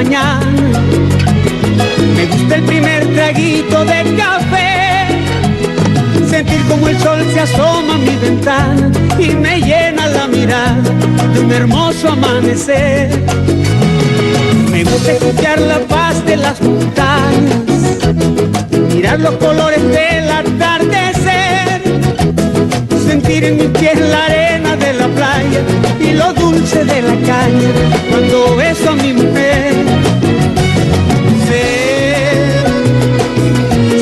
mañana. Me gusta el primer traguito de café, sentir como el sol se asoma a mi ventana y me llena la mirada de un hermoso amanecer. Me gusta escuchar la paz de las montañas, mirar los colores del atardecer, sentir en mis pies la arena de la playa y lo dulce de la caña cuando beso a mi mujer.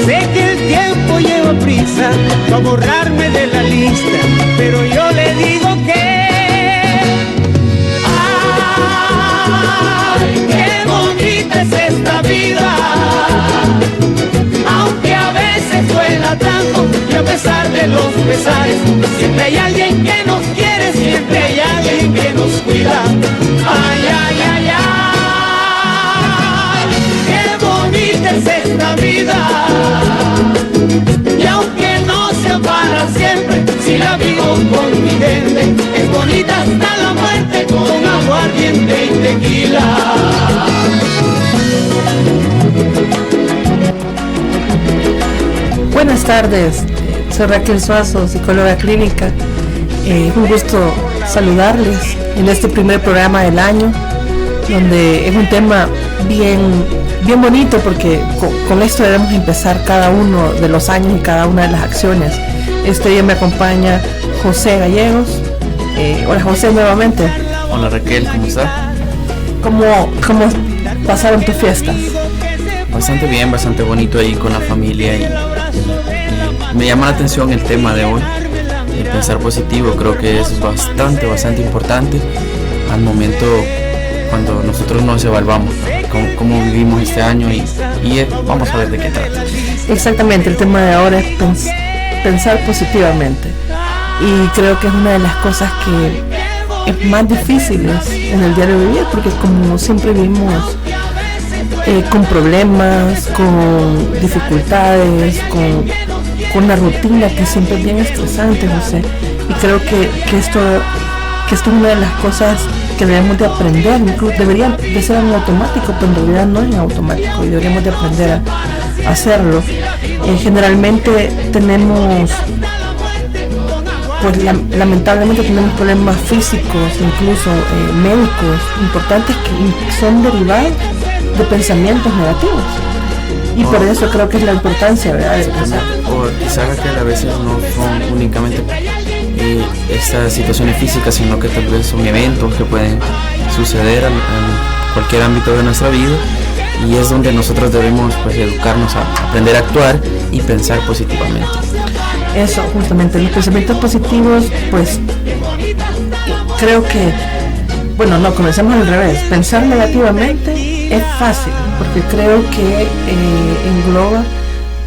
Sé que el tiempo lleva prisa para borrarme de la lista, pero yo le digo que ¡ay, qué bonita es esta vida! Aunque a veces duela tanto y a pesar de los pesares, siempre hay alguien que nos quiere, siempre hay alguien que nos cuida. ¡Ay, ay, ay, ay! ¡Qué bonita es esta vida! Y aunque no sea para siempre, si la vivo con mi gente, es bonita hasta la muerte con aguardiente y tequila. Buenas tardes, soy Raquel Suazo, psicóloga clínica. Un gusto saludarles en este primer programa del año, donde es un tema bien bonito porque con esto debemos empezar cada uno de los años y cada una de las acciones. Este día me acompaña José Gallegos. Hola José, nuevamente. Hola Raquel, ¿cómo estás? ¿Cómo pasaron tus fiestas? Bastante bien, bastante bonito ahí con la familia y me llama la atención el tema de hoy, el pensar positivo. Creo que es bastante importante al momento cuando nosotros nos evaluamos cómo vivimos este año y vamos a ver de qué trata. Exactamente, el tema de ahora es pensar positivamente, y creo que es una de las cosas que es más difíciles en el diario vivir, porque como siempre vivimos con problemas, con dificultades, con una rutina que siempre es bien estresante, José, y creo que esto es una de las cosas que debemos de aprender. Debería de ser en automático, pero en realidad no es en automático y deberíamos de aprender a hacerlo. Generalmente tenemos, pues lamentablemente tenemos problemas físicos, incluso médicos importantes, que son derivados de pensamientos negativos, y por eso creo que es la importancia, ¿verdad?, de pensar. O quizás que a veces no son únicamente estas situaciones físicas, sino que tal vez son eventos que pueden suceder en cualquier ámbito de nuestra vida, y es donde nosotros debemos, pues, educarnos a aprender a actuar y pensar positivamente. Eso, justamente, los pensamientos positivos, pues creo que, bueno, no, comencemos al revés. Pensar negativamente es fácil, porque creo que engloba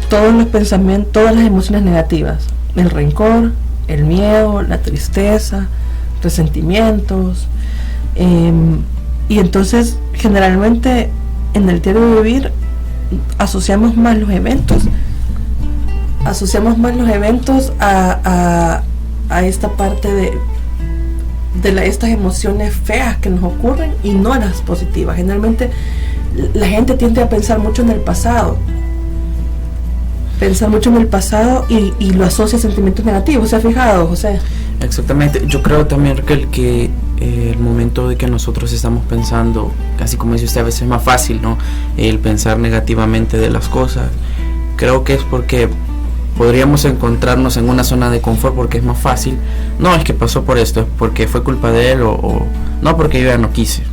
todos los pensamientos, todas las emociones negativas: el rencor, el miedo, la tristeza, resentimientos, y entonces generalmente en el diario de vivir asociamos más los eventos a esta parte de estas emociones feas que nos ocurren, y no a las positivas. Generalmente la gente tiende a pensar mucho en el pasado, y lo asocia a sentimientos negativos. ¿Se ha fijado, José? Exactamente. Yo creo también, Raquel, que el momento de que nosotros estamos pensando, casi como dice usted, a veces es más fácil, ¿no?, el pensar negativamente de las cosas. Creo que es porque podríamos encontrarnos en una zona de confort, porque es más fácil. No, es que pasó por esto, es porque fue culpa de él, o no, porque yo ya no quise.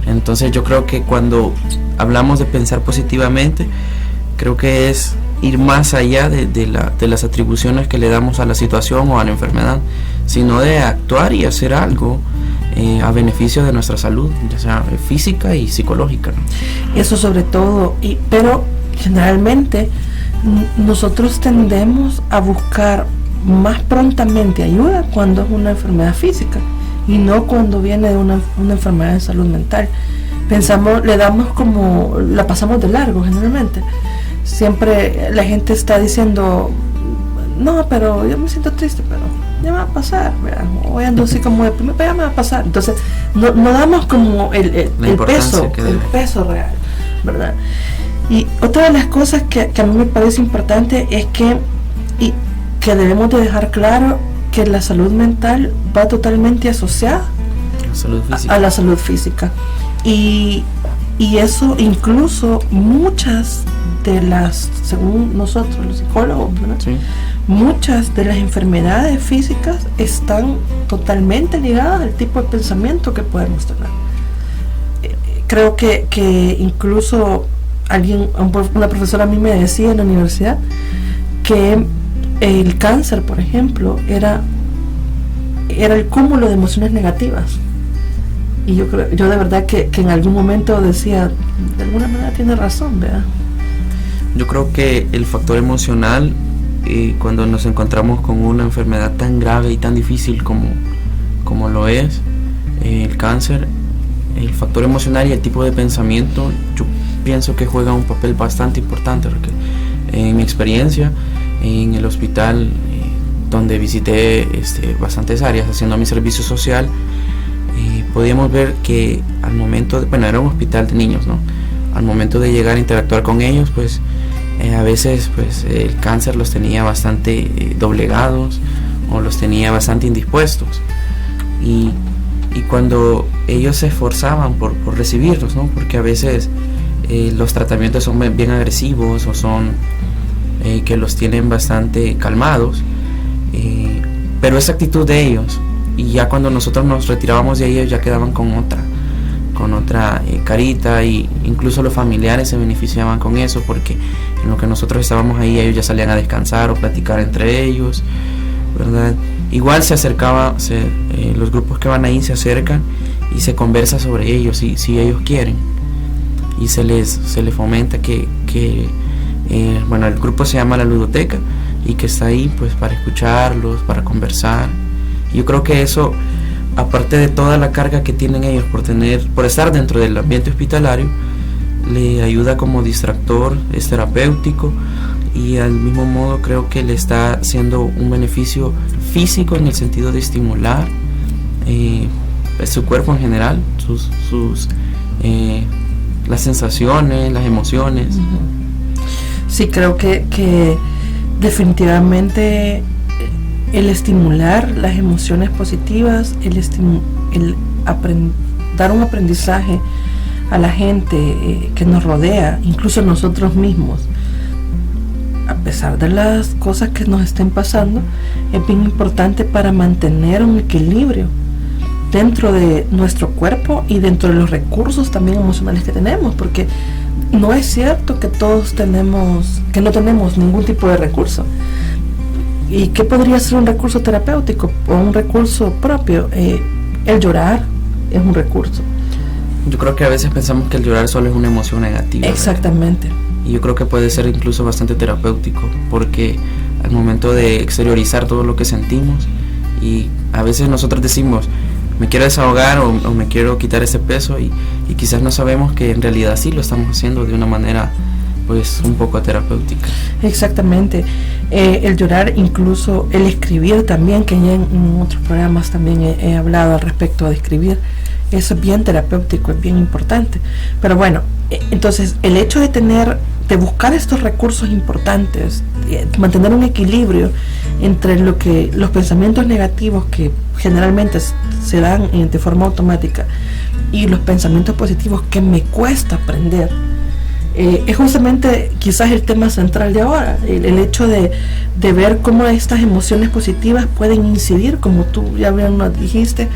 Entonces yo creo que cuando hablamos de pensar positivamente, creo que es ir más allá de las atribuciones que le damos a la situación o a la enfermedad, sino de actuar y hacer algo a beneficio de nuestra salud, ya sea física y psicológica, ¿no? Eso sobre todo, pero generalmente nosotros tendemos a buscar más prontamente ayuda cuando es una enfermedad física, y no cuando viene de una enfermedad de salud mental. Pensamos, la pasamos de largo generalmente. Siempre la gente está diciendo, no, pero yo me siento triste, pero ya me va a pasar, ¿verdad? Hoy ando así como deprimido, pero ya me va a pasar. Entonces no damos como el peso real, ¿verdad? Y otra de las cosas que a mí me parece importante es que debemos de dejar claro que la salud mental va totalmente asociada a la salud física. Y eso incluso muchas de las, según nosotros los psicólogos, ¿verdad? Sí. Muchas de las enfermedades físicas están totalmente ligadas al tipo de pensamiento que podemos tener. Creo que incluso una profesora a mí me decía en la universidad que el cáncer, por ejemplo, era el cúmulo de emociones negativas. Y yo de verdad que en algún momento decía, de alguna manera tiene razón, ¿verdad? Yo creo que el factor emocional, cuando nos encontramos con una enfermedad tan grave y tan difícil como lo es el cáncer, el factor emocional y el tipo de pensamiento, yo pienso que juega un papel bastante importante, porque en mi experiencia en el hospital donde visité bastantes áreas haciendo mi servicio social, podíamos ver que al momento era un hospital de niños, ¿no? Al momento de llegar a interactuar con ellos, pues a veces pues el cáncer los tenía bastante doblegados o los tenía bastante indispuestos, y cuando ellos se esforzaban por recibirlos, ¿no? Porque a veces los tratamientos son bien agresivos o son que los tienen bastante calmados, pero esa actitud de ellos, y ya cuando nosotros nos retirábamos de ellos, ya quedaban con otra carita, y incluso los familiares se beneficiaban con eso, porque en lo que nosotros estábamos ahí, ellos ya salían a descansar o platicar entre ellos, ¿verdad? Igual se acercaba, los grupos que van ahí se acercan y se conversa sobre ellos, si ellos quieren, y se les fomenta que el grupo se llama La Ludoteca, y que está ahí pues para escucharlos, para conversar. Yo creo que eso, aparte de toda la carga que tienen ellos por estar dentro del ambiente hospitalario, le ayuda como distractor, es terapéutico, y al mismo modo creo que le está haciendo un beneficio físico en el sentido de estimular su cuerpo en general, las sensaciones, las emociones. Sí, creo que definitivamente el estimular las emociones positivas, dar un aprendizaje a la gente que nos rodea, incluso nosotros mismos, a pesar de las cosas que nos estén pasando, es bien importante para mantener un equilibrio dentro de nuestro cuerpo y dentro de los recursos también emocionales que tenemos, porque no es cierto que no tenemos ningún tipo de recurso. ¿Y qué podría ser un recurso terapéutico o un recurso propio? El llorar es un recurso. Yo creo que a veces pensamos que el llorar solo es una emoción negativa. Exactamente. ¿Verdad? Y yo creo que puede ser incluso bastante terapéutico, porque al momento de exteriorizar todo lo que sentimos, y a veces nosotros decimos, me quiero desahogar o me quiero quitar ese peso, y quizás no sabemos que en realidad sí lo estamos haciendo de una manera pues un poco terapéutica. Exactamente. El llorar, incluso el escribir también, que ya en otros programas también he hablado al respecto de escribir, eso es bien terapéutico, es bien importante. Pero bueno, entonces el hecho de buscar estos recursos importantes, mantener un equilibrio entre los pensamientos negativos que generalmente se dan de forma automática y los pensamientos positivos que me cuesta aprender, es justamente quizás el tema central de ahora, el hecho de ver cómo estas emociones positivas pueden incidir, como tú ya bien nos dijiste,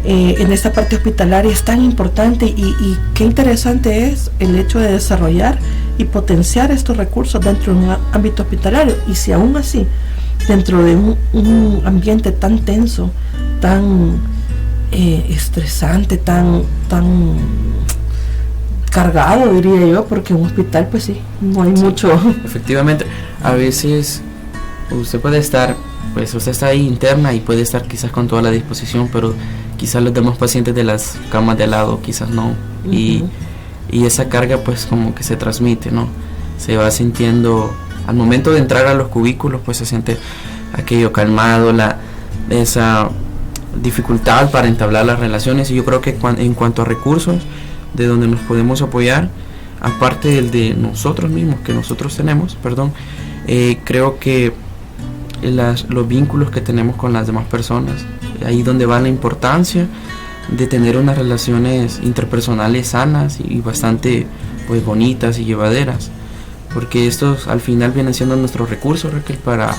en esta parte hospitalaria es tan importante, y qué interesante es el hecho de desarrollar y potenciar estos recursos dentro de un ámbito hospitalario. Y si aún así, dentro de un ambiente tan tenso, tan estresante, tan cargado, diría yo, porque en un hospital pues sí, no hay mucho. Efectivamente, a veces usted está ahí interna y puede estar quizás con toda la disposición, pero quizás los demás pacientes de las camas de al lado quizás no, y esa carga pues como que se transmite, ¿no? Se va sintiendo, al momento de entrar a los cubículos pues se siente aquello calmado, esa dificultad para entablar las relaciones. Y yo creo que en cuanto a recursos de donde nos podemos apoyar, aparte del de nosotros mismos que nosotros tenemos, creo que los vínculos que tenemos con las demás personas, ahí donde va la importancia de tener unas relaciones interpersonales sanas y bastante pues bonitas y llevaderas, porque estos al final vienen siendo nuestros recursos, Raquel, para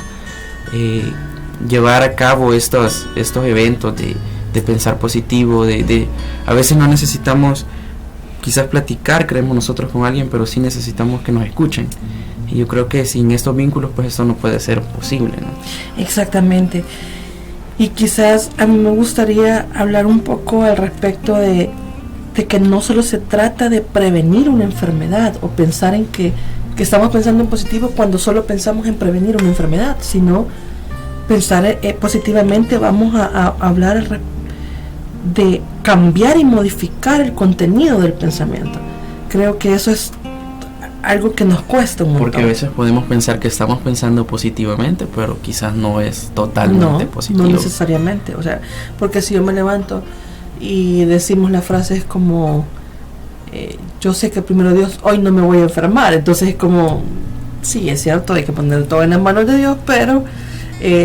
llevar a cabo estos eventos de pensar positivo, de a veces no necesitamos quizás platicar, creemos nosotros, con alguien, pero sí necesitamos que nos escuchen. Y yo creo que sin estos vínculos pues esto no puede ser posible, ¿no? Exactamente. Y quizás a mí me gustaría hablar un poco al respecto de que no solo se trata de prevenir una enfermedad o pensar en que estamos pensando en positivo cuando solo pensamos en prevenir una enfermedad, sino pensar positivamente. Vamos a hablar de cambiar y modificar el contenido del pensamiento. Creo que eso es algo que nos cuesta un montón. Porque a veces podemos pensar que estamos pensando positivamente, pero quizás no es totalmente positivo. No necesariamente. O sea, porque si yo me levanto y decimos las frases como yo sé que primero Dios, hoy no me voy a enfermar, entonces es como, sí, es cierto, hay que poner todo en las manos de Dios, pero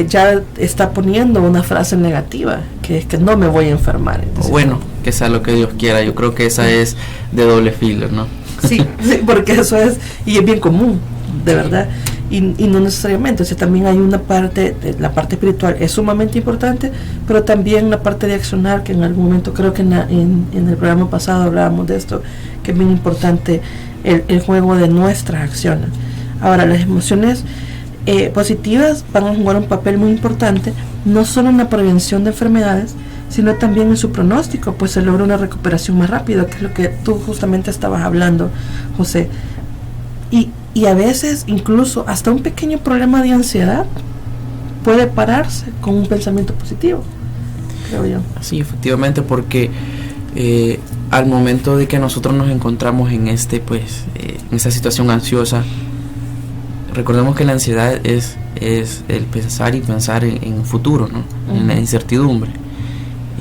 ya está poniendo una frase negativa, que es que no me voy a enfermar. Entonces, bueno, que sea lo que Dios quiera. Yo creo que esa es de doble filo, ¿no? Sí, porque eso es, y es bien común, de verdad, y no necesariamente. O sea, también hay una parte, la parte espiritual es sumamente importante, pero también la parte de accionar, que en algún momento, creo que en el programa pasado hablábamos de esto, que es bien importante el juego de nuestras acciones. Ahora, las emociones positivas van a jugar un papel muy importante, no solo en la prevención de enfermedades, sino también en su pronóstico, pues se logra una recuperación más rápida, que es lo que tú justamente estabas hablando, José. Y a veces incluso hasta un pequeño problema de ansiedad puede pararse con un pensamiento positivo, creo yo. Sí, efectivamente, porque al momento de que nosotros nos encontramos en en esta situación ansiosa, recordemos que la ansiedad es el pensar en futuro, ¿no? En la incertidumbre.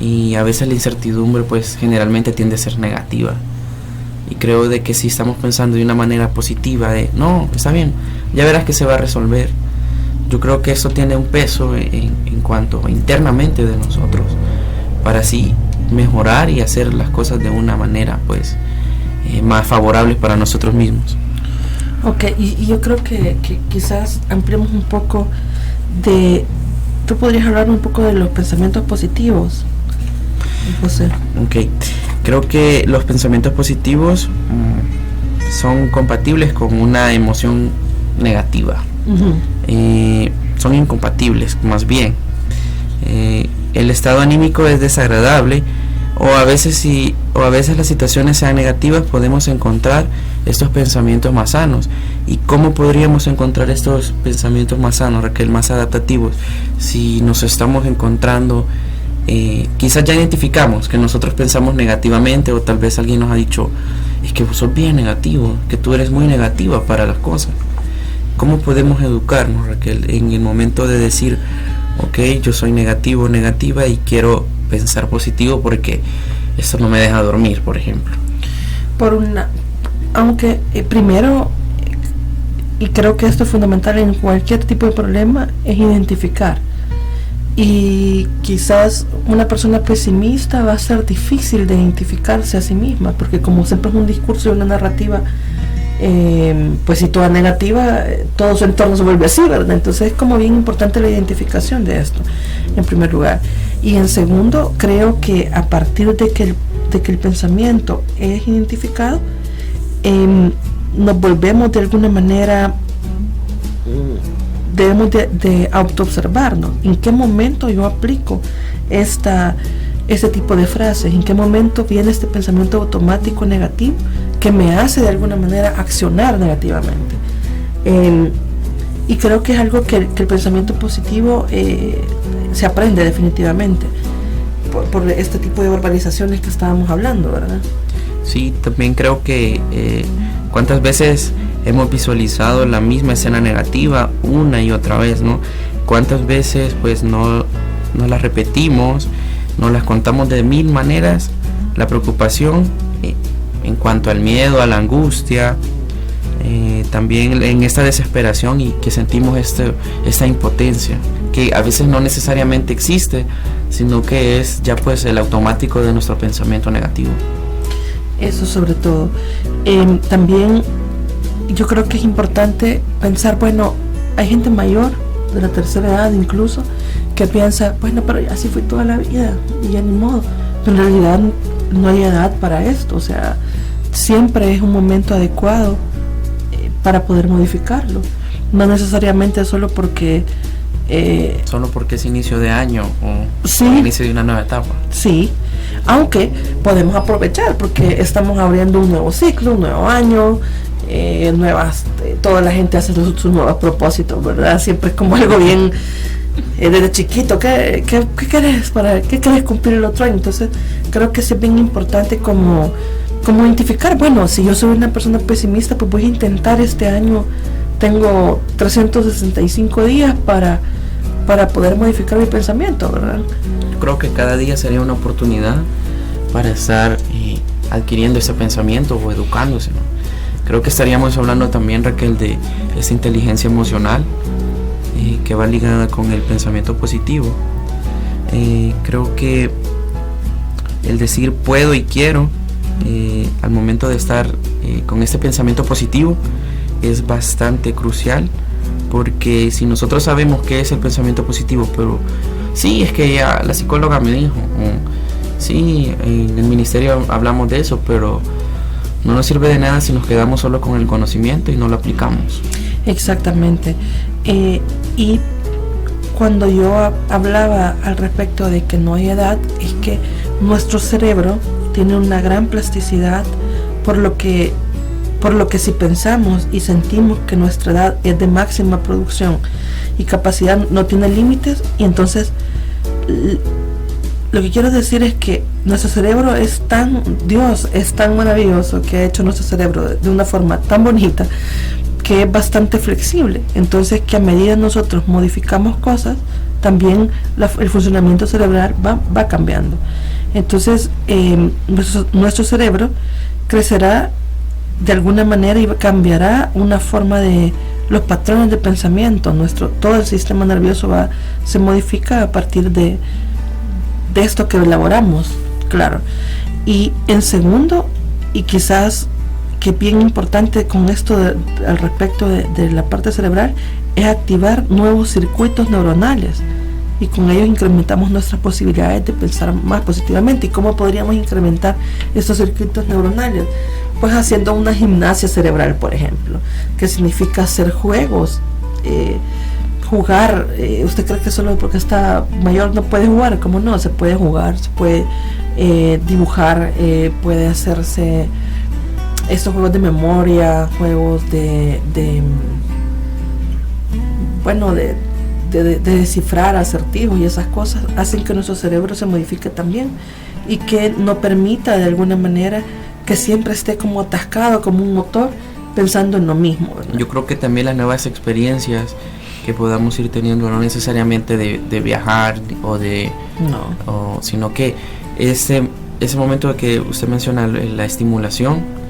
Y a veces la incertidumbre pues generalmente tiende a ser negativa. Y creo de que si estamos pensando de una manera positiva, no, está bien, ya verás que se va a resolver. Yo creo que eso tiene un peso en cuanto internamente de nosotros, para así mejorar y hacer las cosas de una manera pues más favorable para nosotros mismos. Ok, y yo creo que quizás ampliemos un poco tú podrías hablar un poco de los pensamientos positivos, José. Ok, creo que los pensamientos positivos son compatibles con una emoción negativa. Son incompatibles, más bien. El estado anímico es desagradable, o a veces las situaciones sean negativas, podemos encontrar estos pensamientos más sanos. ¿Y cómo podríamos encontrar estos pensamientos más sanos, Raquel, más adaptativos? Si nos estamos encontrando, quizás ya identificamos que nosotros pensamos negativamente, o tal vez alguien nos ha dicho, es que vos sos bien negativo, que tú eres muy negativa para las cosas. ¿Cómo podemos educarnos, Raquel, en el momento de decir, ok, yo soy negativo, negativa, y quiero pensar positivo porque esto no me deja dormir, por ejemplo? Aunque primero, y creo que esto es fundamental en cualquier tipo de problema, es identificar. Y quizás una persona pesimista va a ser difícil de identificarse a sí misma, porque como siempre es un discurso y una narrativa, pues si toda negativa, todo su entorno se vuelve así, ¿verdad? Entonces es como bien importante la identificación de esto, en primer lugar. Y en segundo, creo que a partir de que el pensamiento es identificado, nos volvemos de alguna manera, debemos de autoobservarnos. ¿En qué momento yo aplico este tipo de frases? ¿En qué momento viene este pensamiento automático negativo que me hace de alguna manera accionar negativamente? Y creo que es algo que el pensamiento positivo se aprende definitivamente por este tipo de verbalizaciones que estábamos hablando, ¿verdad? Sí, también creo que cuántas veces hemos visualizado la misma escena negativa una y otra vez, ¿no? Cuántas veces pues no nos las repetimos, nos las contamos de mil maneras. La preocupación en cuanto al miedo, a la angustia, también en esta desesperación y que sentimos esta impotencia, que a veces no necesariamente existe, sino que es ya pues el automático de nuestro pensamiento negativo. Eso sobre todo. También yo creo que es importante pensar, bueno, hay gente mayor, de la tercera edad incluso, que piensa, bueno, pero así fue toda la vida y ya ni modo. Pero en realidad no hay edad para esto, o sea, siempre es un momento adecuado para poder modificarlo. No necesariamente solo porque es inicio de año o sí, inicio de una nueva etapa. Sí, aunque podemos aprovechar porque estamos abriendo un nuevo ciclo, un nuevo año, toda la gente hace sus nuevos propósitos, ¿verdad? Siempre es como algo bien desde chiquito, ¿qué querés cumplir el otro año? Entonces creo que es bien importante como identificar, bueno, si yo soy una persona pesimista, pues voy a intentar este año, tengo 365 días para poder modificar mi pensamiento, ¿verdad? Creo que cada día sería una oportunidad para estar adquiriendo ese pensamiento o educándose, ¿no? Creo que estaríamos hablando también, Raquel, de esa inteligencia emocional que va ligada con el pensamiento positivo. Creo que el decir puedo y quiero al momento de estar con este pensamiento positivo es bastante crucial, porque si nosotros sabemos qué es el pensamiento positivo, pero sí, es que ya la psicóloga me dijo, sí, en el ministerio hablamos de eso, pero no nos sirve de nada si nos quedamos solo con el conocimiento y no lo aplicamos. Exactamente. Y cuando yo hablaba al respecto de que no hay edad, es que nuestro cerebro tiene una gran plasticidad, por lo que si pensamos y sentimos que nuestra edad es de máxima producción y capacidad, no tiene límites, y entonces lo que quiero decir es que nuestro cerebro Dios es tan maravilloso, que ha hecho nuestro cerebro de una forma tan bonita, que es bastante flexible. Entonces, que a medida nosotros modificamos cosas, también el funcionamiento cerebral va cambiando. Entonces nuestro cerebro crecerá de alguna manera y cambiará una forma de los patrones de pensamiento. Todo el sistema nervioso se modifica a partir de esto que elaboramos, claro. Y en segundo, y quizás que bien importante con esto al respecto de la parte cerebral, es activar nuevos circuitos neuronales, y con ellos incrementamos nuestras posibilidades de pensar más positivamente. ¿Y cómo podríamos incrementar estos circuitos neuronales? Pues haciendo una gimnasia cerebral, por ejemplo, que significa hacer juegos, jugar. ¿Usted cree que solo porque está mayor no puede jugar? ¿Cómo no? Se puede jugar, se puede dibujar, puede hacerse estos juegos de memoria, juegos de descifrar acertijos, y esas cosas hacen que nuestro cerebro se modifique también, y que no permita de alguna manera que siempre esté como atascado, como un motor, pensando en lo mismo, ¿verdad? Yo creo que también las nuevas experiencias que podamos ir teniendo, no necesariamente de viajar sino que ese momento de que usted menciona la estimulación,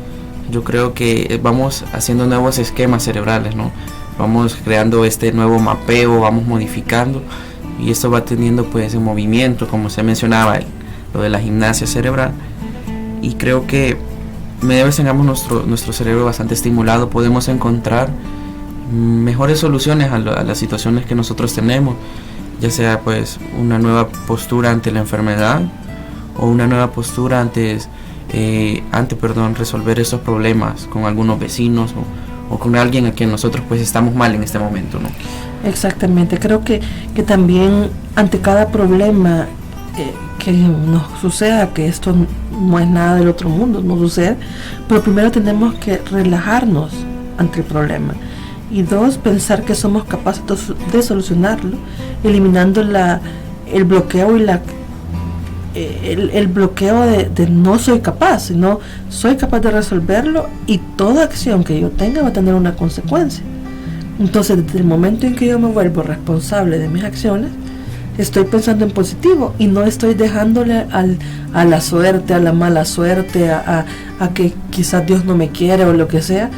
yo creo que vamos haciendo nuevos esquemas cerebrales, ¿no? Vamos creando este nuevo mapeo, vamos modificando, y esto va teniendo pues en movimiento, como usted mencionaba, lo de la gimnasia cerebral. Y creo que media vez tengamos nuestro cerebro bastante estimulado, podemos encontrar mejores soluciones a las situaciones que nosotros tenemos, ya sea pues una nueva postura ante la enfermedad, o una nueva postura ante resolver esos problemas con algunos vecinos o con alguien a quien nosotros pues estamos mal en este momento, ¿no? Exactamente. Creo que también ante cada problema que nos suceda, que esto no es nada del otro mundo, no sucede, pero primero tenemos que relajarnos ante el problema, y dos, pensar que somos capaces de solucionarlo, eliminando el bloqueo y el bloqueo de no soy capaz, sino soy capaz de resolverlo, y toda acción que yo tenga va a tener una consecuencia. Entonces, desde el momento en que yo me vuelvo responsable de mis acciones, estoy pensando en positivo y no estoy dejándole a la suerte, a la mala suerte, a que quizás Dios no me quiere o lo que sea,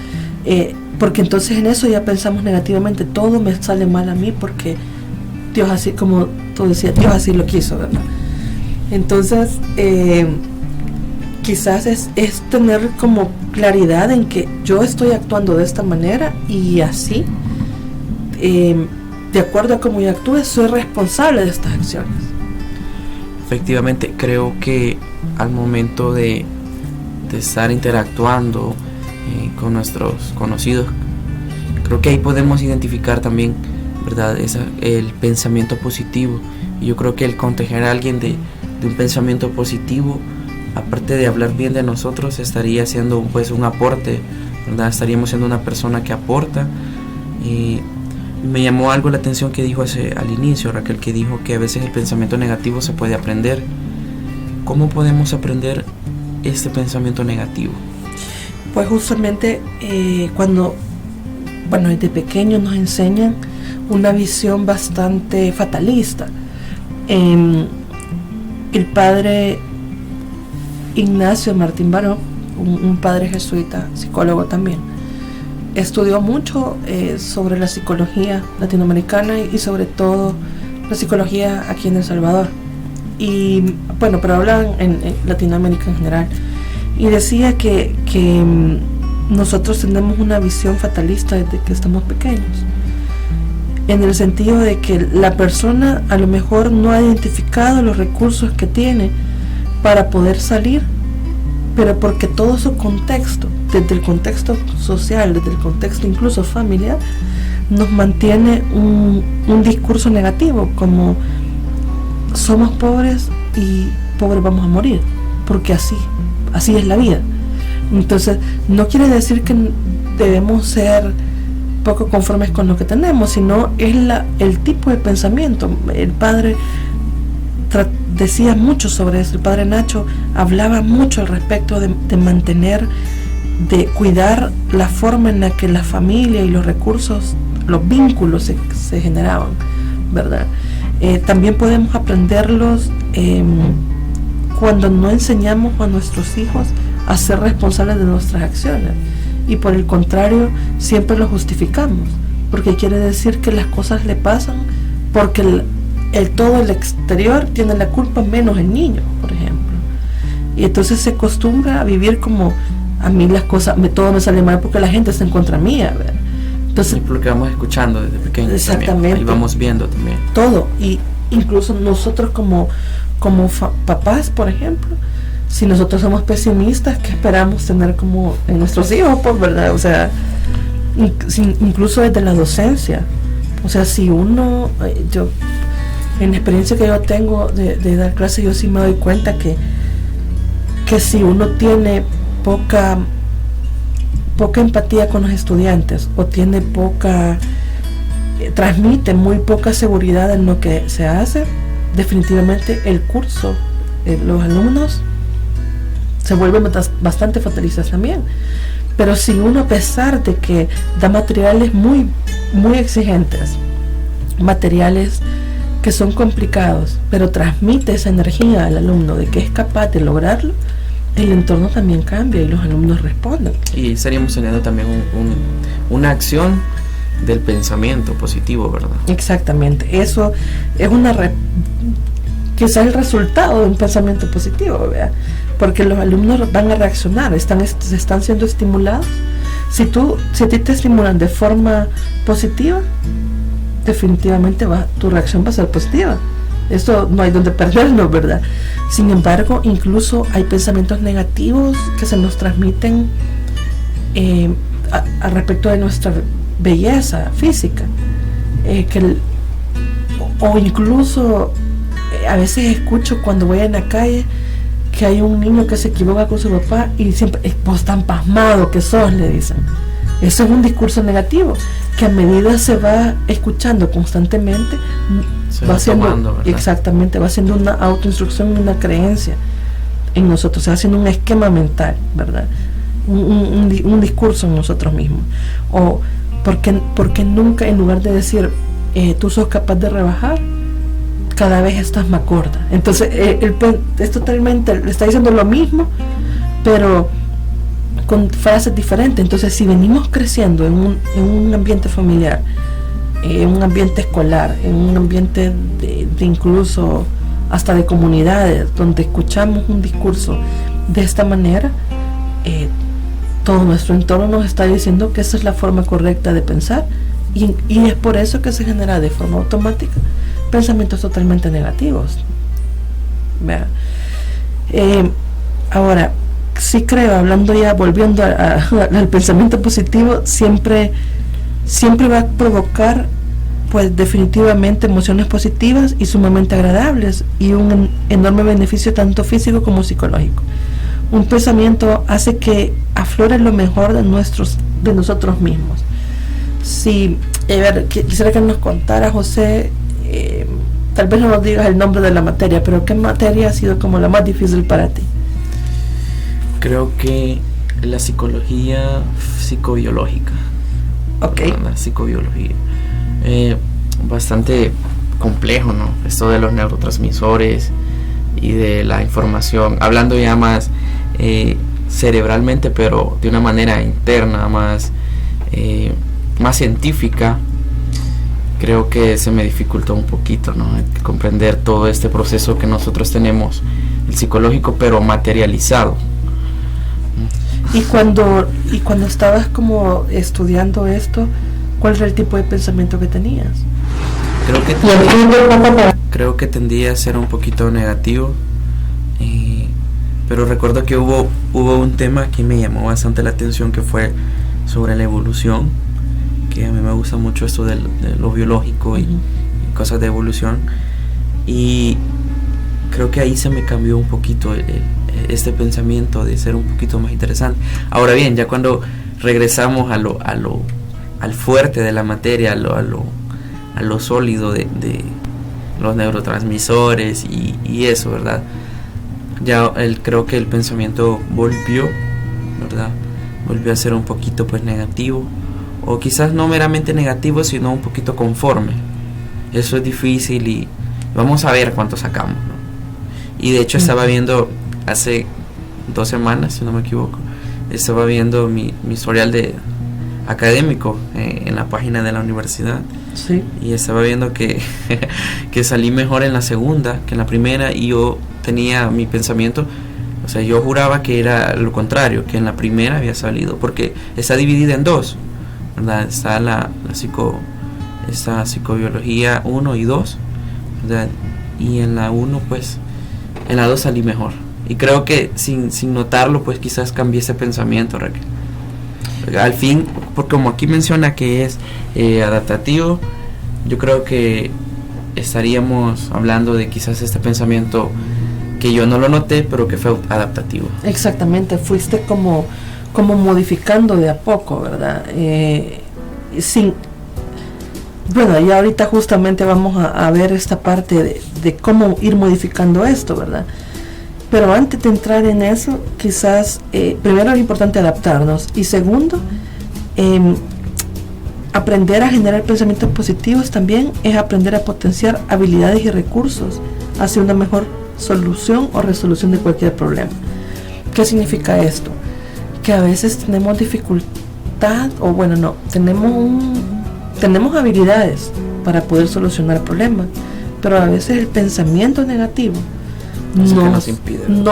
porque entonces en eso ya pensamos negativamente, todo me sale mal a mí porque Dios así, como tú decías, Dios así lo quiso, ¿verdad? Entonces quizás es tener como claridad en que yo estoy actuando de esta manera y así, de acuerdo a cómo yo actúe, soy responsable de estas acciones. Efectivamente, creo que al momento de estar interactuando con nuestros conocidos, creo que ahí podemos identificar también, ¿verdad?, el pensamiento positivo. Y yo creo que el contagiar a alguien de un pensamiento positivo, aparte de hablar bien de nosotros, estaría haciendo pues un aporte, ¿verdad? Estaríamos siendo una persona que aporta. Y me llamó algo la atención que dijo al inicio, Raquel, que dijo que a veces el pensamiento negativo se puede aprender. ¿Cómo podemos aprender este pensamiento negativo? Pues justamente cuando, desde pequeños nos enseñan una visión bastante fatalista. El padre Ignacio Martín Baró, un padre jesuita, psicólogo también, estudió mucho sobre la psicología latinoamericana y sobre todo la psicología aquí en El Salvador. Y bueno, pero hablaban en Latinoamérica en general. Y decía que nosotros tenemos una visión fatalista desde que estamos pequeños, en el sentido de que la persona a lo mejor no ha identificado los recursos que tiene para poder salir, pero porque todo su contexto, desde el contexto social, desde el contexto incluso familiar, nos mantiene un discurso negativo, como somos pobres y pobres vamos a morir, porque así es la vida. Entonces no quiere decir que debemos ser poco conformes con lo que tenemos, sino es el tipo de pensamiento. El padre decía mucho sobre eso, el padre Nacho hablaba mucho al respecto de mantener, de cuidar la forma en la que la familia y los recursos, los vínculos se generaban, ¿verdad? También podemos aprenderlos cuando no enseñamos a nuestros hijos a ser responsables de nuestras acciones, y por el contrario siempre lo justificamos, porque quiere decir que las cosas le pasan porque todo el exterior tiene la culpa menos el niño, por ejemplo, y entonces se acostumbra a vivir como a mí las cosas, todo me sale mal porque la gente está en contra mía, ¿verdad? Entonces, y porque vamos escuchando desde pequeños, exactamente, y vamos viendo también todo, y incluso nosotros como papás, por ejemplo, si nosotros somos pesimistas, ¿qué esperamos tener como en nuestros hijos? Pues, ¿verdad? O sea, incluso desde la docencia, o sea, si uno, yo, en la experiencia que yo tengo de dar clases, yo sí me doy cuenta que si uno tiene poca empatía con los estudiantes, o tiene transmite muy poca seguridad en lo que se hace, definitivamente el curso, los alumnos se vuelven bastante fatalistas también. Pero si uno, a pesar de que da materiales muy, muy exigentes, materiales que son complicados, pero transmite esa energía al alumno de que es capaz de lograrlo, el entorno también cambia y los alumnos responden. Y estaríamos teniendo también una acción del pensamiento positivo, ¿verdad? Exactamente. Eso es quizás el resultado de un pensamiento positivo, ¿verdad? Porque los alumnos van a reaccionar, están siendo estimulados. Si a ti te estimulan de forma positiva, definitivamente tu reacción va a ser positiva. Esto no hay donde perderlo, ¿verdad? Sin embargo, incluso hay pensamientos negativos que se nos transmiten a respecto de nuestra belleza física, o incluso a veces escucho cuando voy en la calle que hay un niño que se equivoca con su papá y siempre, pues tan pasmado que sos, le dicen. Eso es un discurso negativo que a medida se va escuchando constantemente, va siendo, exactamente, va siendo una autoinstrucción y una creencia en nosotros, se va haciendo un esquema mental, ¿verdad? Un discurso en nosotros mismos. O porque nunca, en lugar de decir tú sos capaz de rebajar, cada vez estás más gorda. Entonces es totalmente, le está diciendo lo mismo, pero con frases diferentes. Entonces, si venimos creciendo en un ambiente familiar, en un ambiente escolar, en un ambiente de incluso hasta de comunidades, donde escuchamos un discurso de esta manera, todo nuestro entorno nos está diciendo que esa es la forma correcta de pensar, y es por eso que se genera de forma automática pensamientos totalmente negativos. Ahora, sí creo, hablando ya, volviendo al pensamiento positivo, siempre va a provocar, pues definitivamente, emociones positivas y sumamente agradables, y un enorme beneficio tanto físico como psicológico. Un pensamiento hace que aflore lo mejor de nosotros mismos. Sí, quisiera que nos contara, José, tal vez no nos digas el nombre de la materia, pero ¿qué materia ha sido como la más difícil para ti? Creo que la psicología psicobiológica. Ok. La psicobiología. Bastante complejo, ¿no? Esto de los neurotransmisores y de la información, hablando ya más cerebralmente, pero de una manera interna, más científica. Creo que se me dificultó un poquito, ¿no? Comprender todo este proceso que nosotros tenemos, el psicológico, pero materializado. Y cuando estabas como estudiando esto, ¿cuál era el tipo de pensamiento que tenías? Creo que tendía a ser un poquito negativo, pero recuerdo que hubo un tema que me llamó bastante la atención, que fue sobre la evolución, que a mí me gusta mucho esto de lo biológico y cosas de evolución, y creo que ahí se me cambió un poquito este pensamiento de ser un poquito más interesante. Ahora bien, ya cuando regresamos al fuerte de la materia, a lo sólido de los neurotransmisores y eso, ¿verdad? Ya creo que el pensamiento volvió, ¿verdad? Volvió a ser un poquito pues negativo, o quizás no meramente negativo, sino un poquito conforme. Eso es difícil y vamos a ver cuánto sacamos, ¿no? Y de hecho estaba viendo hace 2 semanas, si no me equivoco, estaba viendo mi historial de académico en la página de la universidad. Sí. Y estaba viendo que salí mejor en la segunda que en la primera, y yo tenía mi pensamiento, o sea, yo juraba que era lo contrario, que en la primera había salido, porque está dividida en 2, ¿verdad? Está esta psicobiología 1 y 2, ¿verdad? Y en la 1 pues en la 2 salí mejor, y creo que sin notarlo pues quizás cambié ese pensamiento, Raquel. Al fin, porque como aquí menciona que es adaptativo, yo creo que estaríamos hablando de quizás este pensamiento que yo no lo noté, pero que fue adaptativo. Exactamente, fuiste como modificando de a poco, ¿verdad? Bueno, y ahorita justamente vamos a ver esta parte de cómo ir modificando esto, ¿verdad? Pero antes de entrar en eso, quizás primero es importante adaptarnos, y segundo, aprender a generar pensamientos positivos también es aprender a potenciar habilidades y recursos hacia una mejor solución o resolución de cualquier problema. ¿Qué significa esto? Que a veces tenemos dificultad, o bueno, no, tenemos habilidades para poder solucionar problemas, pero a veces el pensamiento negativo nos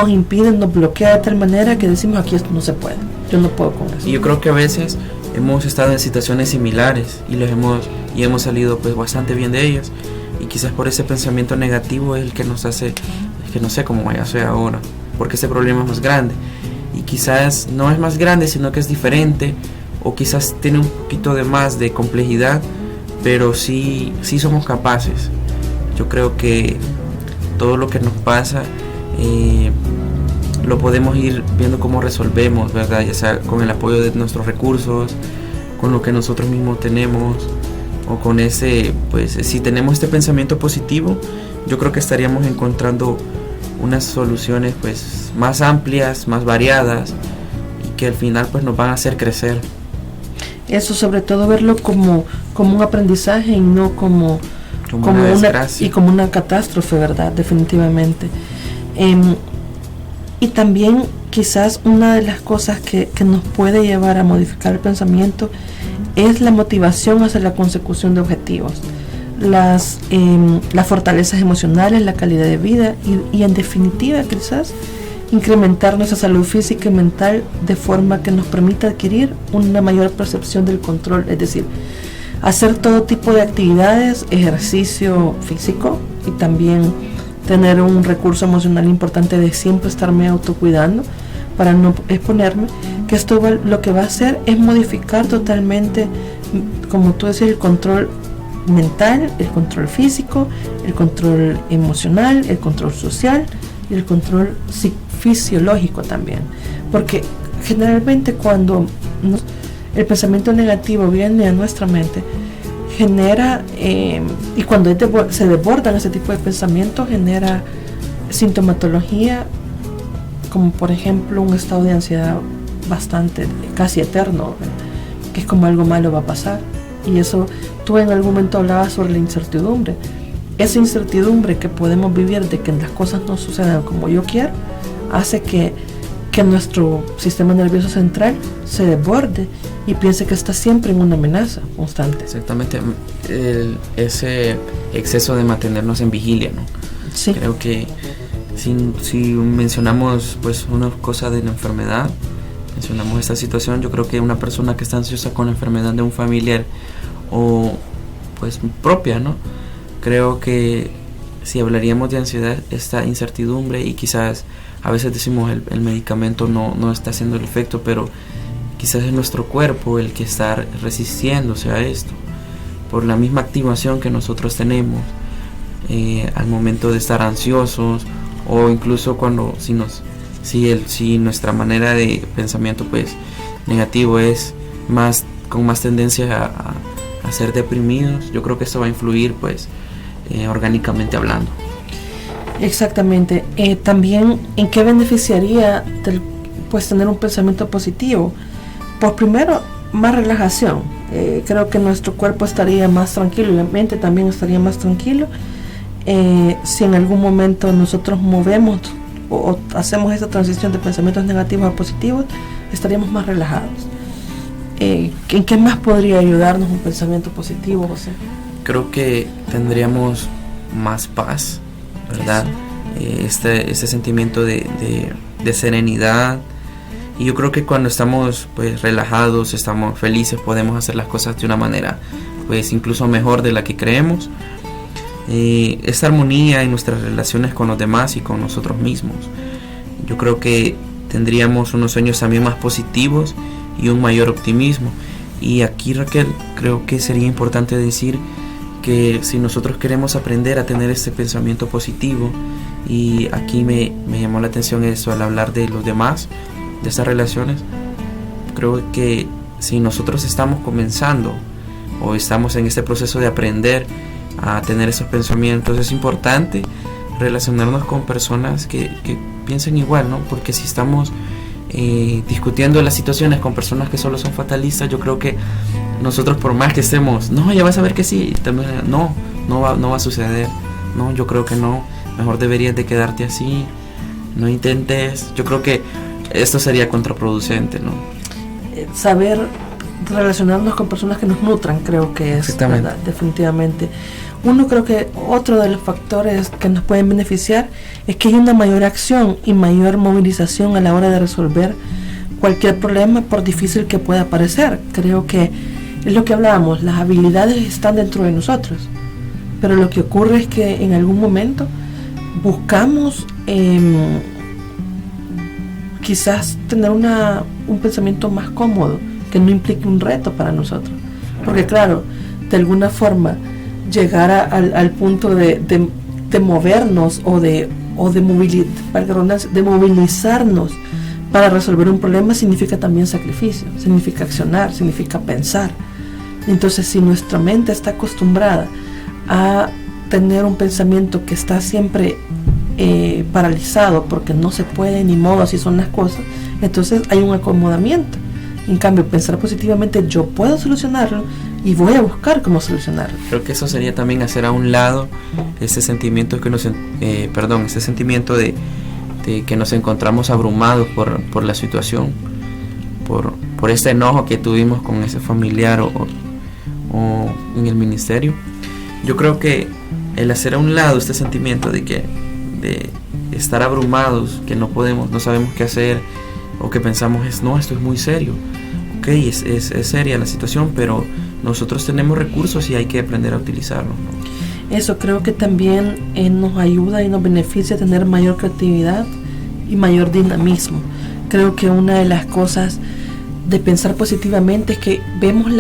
impide, nos bloquea de tal manera que decimos, aquí esto no se puede, yo no puedo con eso. Y yo creo que a veces hemos estado en situaciones similares y hemos salido pues bastante bien de ellas, y quizás por ese pensamiento negativo es el que nos hace, que no sé cómo vaya a ser ahora, porque ese problema es más grande, y quizás no es más grande, sino que es diferente, o quizás tiene un poquito de más de complejidad, pero sí somos capaces. Yo creo que todo lo que nos pasa lo podemos ir viendo cómo resolvemos, ¿verdad? Ya sea con el apoyo de nuestros recursos, con lo que nosotros mismos tenemos, o con ese, pues si tenemos este pensamiento positivo, yo creo que estaríamos encontrando unas soluciones pues más amplias, más variadas, y que al final pues nos van a hacer crecer. Eso, sobre todo verlo como un aprendizaje y no como como una desgracia. Y como una catástrofe, ¿verdad? Definitivamente. Y también quizás una de las cosas que nos puede llevar a modificar el pensamiento es la motivación hacia la consecución de objetivos, las fortalezas emocionales, la calidad de vida y en definitiva quizás incrementar nuestra salud física y mental de forma que nos permita adquirir una mayor percepción del control, es decir, hacer todo tipo de actividades, ejercicio físico y también tener un recurso emocional importante de siempre estarme autocuidando para no exponerme, que esto lo que va a hacer es modificar totalmente, como tú decías, el control mental, el control físico, el control emocional, el control social y el control fisiológico también, porque generalmente cuando el pensamiento negativo viene a nuestra mente genera y cuando se desbordan ese tipo de pensamientos genera sintomatología como por ejemplo un estado de ansiedad bastante casi eterno, que es como algo malo va a pasar. Y eso, tú en algún momento hablabas sobre la incertidumbre. Esa incertidumbre que podemos vivir de que las cosas no sucedan como yo quiero, hace que nuestro sistema nervioso central se desborde y piense que está siempre en una amenaza constante. Exactamente, ese exceso de mantenernos en vigilia, ¿no? Sí. Creo que si mencionamos pues una cosa de la enfermedad, mencionamos esta situación, yo creo que una persona que está ansiosa con la enfermedad de un familiar o pues propia, ¿no? Creo que si hablaríamos de ansiedad, esta incertidumbre y quizás a veces decimos el medicamento no está haciendo el efecto, pero quizás es nuestro cuerpo el que está resistiéndose a esto por la misma activación que nosotros tenemos al momento de estar ansiosos, o incluso cuando si nuestra manera de pensamiento pues negativo es con más tendencia a ser deprimidos. Yo creo que esto va a influir pues orgánicamente hablando. Exactamente. También, ¿en qué beneficiaría pues tener un pensamiento positivo? Pues primero, más relajación. Creo que nuestro cuerpo estaría más tranquilo y la mente también estaría más tranquilo. Si en algún momento nosotros movemos o hacemos esa transición de pensamientos negativos a positivos, estaríamos más relajados. ¿En qué más podría ayudarnos un pensamiento positivo, José? Creo que tendríamos más paz, ¿verdad? Este sentimiento de serenidad. Y yo creo que cuando estamos pues relajados, estamos felices, podemos hacer las cosas de una manera pues incluso mejor de la que creemos. Esta armonía en nuestras relaciones con los demás y con nosotros mismos. Yo creo que tendríamos unos sueños también más positivos y un mayor optimismo. Y aquí, Raquel, creo que sería importante decir que si nosotros queremos aprender a tener este pensamiento positivo, y aquí me llamó la atención eso al hablar de los demás, de estas relaciones, creo que si nosotros estamos comenzando o estamos en este proceso de aprender a tener esos pensamientos, es importante relacionarnos con personas que piensen igual, ¿no? Porque si estamos discutiendo las situaciones con personas que solo son fatalistas, yo creo que nosotros, por más que estemos, no, ya vas a ver que sí, también no va a suceder, no, yo creo que no, mejor deberías de quedarte así, no intentes. Yo creo que esto sería contraproducente, ¿no? Saber relacionarnos con personas que nos nutran, creo que es, ¿verdad? Definitivamente. Creo que otro de los factores que nos pueden beneficiar es que hay una mayor acción y mayor movilización a la hora de resolver cualquier problema, por difícil que pueda parecer. Creo que es lo que hablábamos, las habilidades están dentro de nosotros, pero lo que ocurre es que en algún momento buscamos quizás tener un pensamiento más cómodo, que no implique un reto para nosotros, porque claro, de alguna forma llegar al punto de movernos o de movilizarnos para resolver un problema significa también sacrificio, significa accionar, significa pensar. Entonces, si nuestra mente está acostumbrada a tener un pensamiento que está siempre paralizado porque no se puede ni modo, así son las cosas, entonces hay un acomodamiento. En cambio, pensar positivamente, yo puedo solucionarlo y voy a buscar cómo solucionarlo. Creo que eso sería también hacer a un lado ese sentimiento ese sentimiento de que nos encontramos abrumados por la situación, por este enojo que tuvimos con ese familiar o en el ministerio. Yo creo que el hacer a un lado este sentimiento de estar abrumados, que no sabemos qué hacer, o que pensamos esto es muy serio. Ok, es seria la situación, pero nosotros tenemos recursos y hay que aprender a utilizarlos, ¿no? Eso creo que también nos ayuda y nos beneficia tener mayor creatividad y mayor dinamismo. Creo que una de las cosas de pensar positivamente es que vemos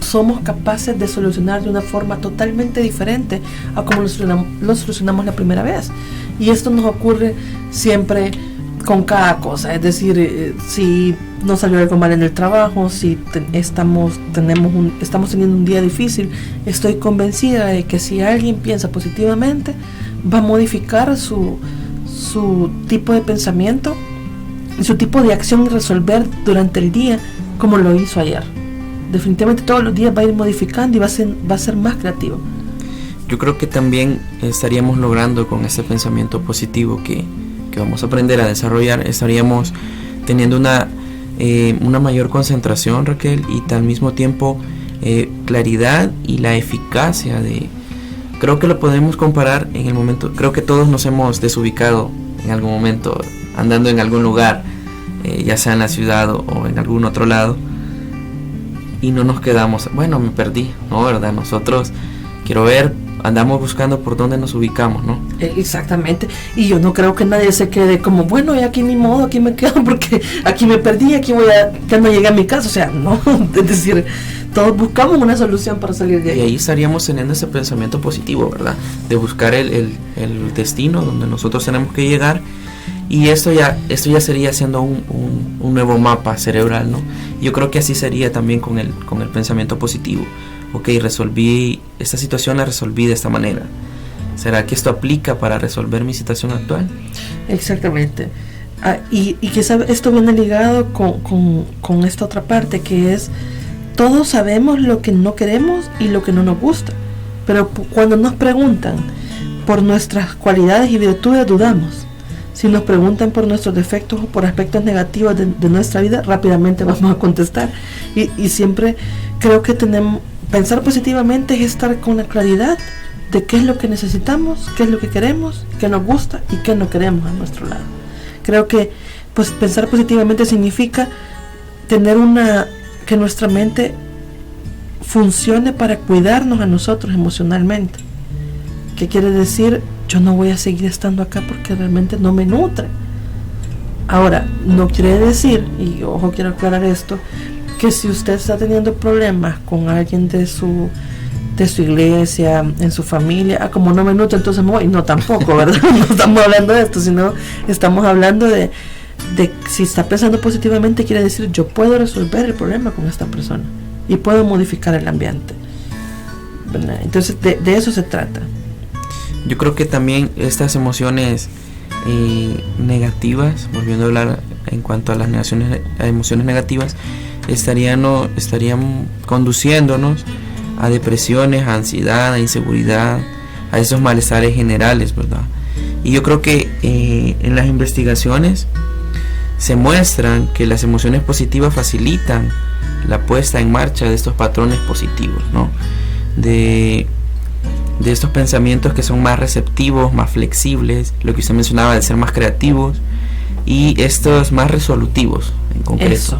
somos capaces de solucionar de una forma totalmente diferente a como lo solucionamos la primera vez. Y esto nos ocurre siempre con cada cosa, es decir, si nos salió algo mal en el trabajo, si estamos teniendo un día difícil, estoy convencida de que si alguien piensa positivamente, va a modificar su tipo de pensamiento y su tipo de acción y resolver durante el día como lo hizo ayer. Definitivamente todos los días va a ir modificando y va a ser más creativo. Yo creo que también estaríamos logrando con este pensamiento positivo que vamos a aprender a desarrollar, estaríamos teniendo una mayor concentración, Raquel, y al mismo tiempo claridad y la eficacia creo que lo podemos comparar en el momento. Creo que todos nos hemos desubicado en algún momento andando en algún lugar, ya sea en la ciudad o en algún otro lado, y no nos quedamos, bueno, me perdí, ¿no? ¿Verdad? Nosotros, quiero ver, andamos buscando por dónde nos ubicamos, ¿no? Exactamente, y yo no creo que nadie se quede como, bueno, y aquí ni modo, aquí me quedo porque aquí me perdí, ya no llegué a mi casa, o sea, no, es decir, todos buscamos una solución para salir de ahí. Y ahí estaríamos teniendo ese pensamiento positivo, ¿verdad? De buscar el destino donde nosotros tenemos que llegar. Y esto ya sería siendo un nuevo mapa cerebral, ¿no? Yo creo que así sería también con el pensamiento positivo. Ok, esta situación la resolví de esta manera. ¿Será que esto aplica para resolver mi situación actual? Exactamente. Y que esto viene ligado con esta otra parte, que es, todos sabemos lo que no queremos y lo que no nos gusta. Pero cuando nos preguntan por nuestras cualidades y virtudes, dudamos. Si nos preguntan por nuestros defectos o por aspectos negativos de nuestra vida, rápidamente vamos a contestar. Y siempre creo que pensar positivamente es estar con la claridad de qué es lo que necesitamos, qué es lo que queremos, qué nos gusta y qué no queremos a nuestro lado. Creo que pues pensar positivamente significa tener que nuestra mente funcione para cuidarnos a nosotros emocionalmente. ¿Qué quiere decir? Yo no voy a seguir estando acá porque realmente no me nutre. Ahora, no quiere decir, y ojo, quiero aclarar esto, que si usted está teniendo problemas con alguien de su iglesia, en su familia, como no me nutre, entonces me voy. No, tampoco, ¿verdad? No estamos hablando de esto, sino estamos hablando de si está pensando positivamente, quiere decir, yo puedo resolver el problema con esta persona y puedo modificar el ambiente, ¿verdad? Entonces, de eso se trata. Yo creo que también estas emociones negativas, volviendo a hablar en cuanto a las emociones negativas, estarían conduciéndonos a depresiones, a ansiedad, a inseguridad, a esos malestares generales, ¿verdad? Y yo creo que en las investigaciones se muestran que las emociones positivas facilitan la puesta en marcha de estos patrones positivos, ¿no? De estos pensamientos que son más receptivos, más flexibles, lo que usted mencionaba de ser más creativos, y estos más resolutivos en concreto. Eso.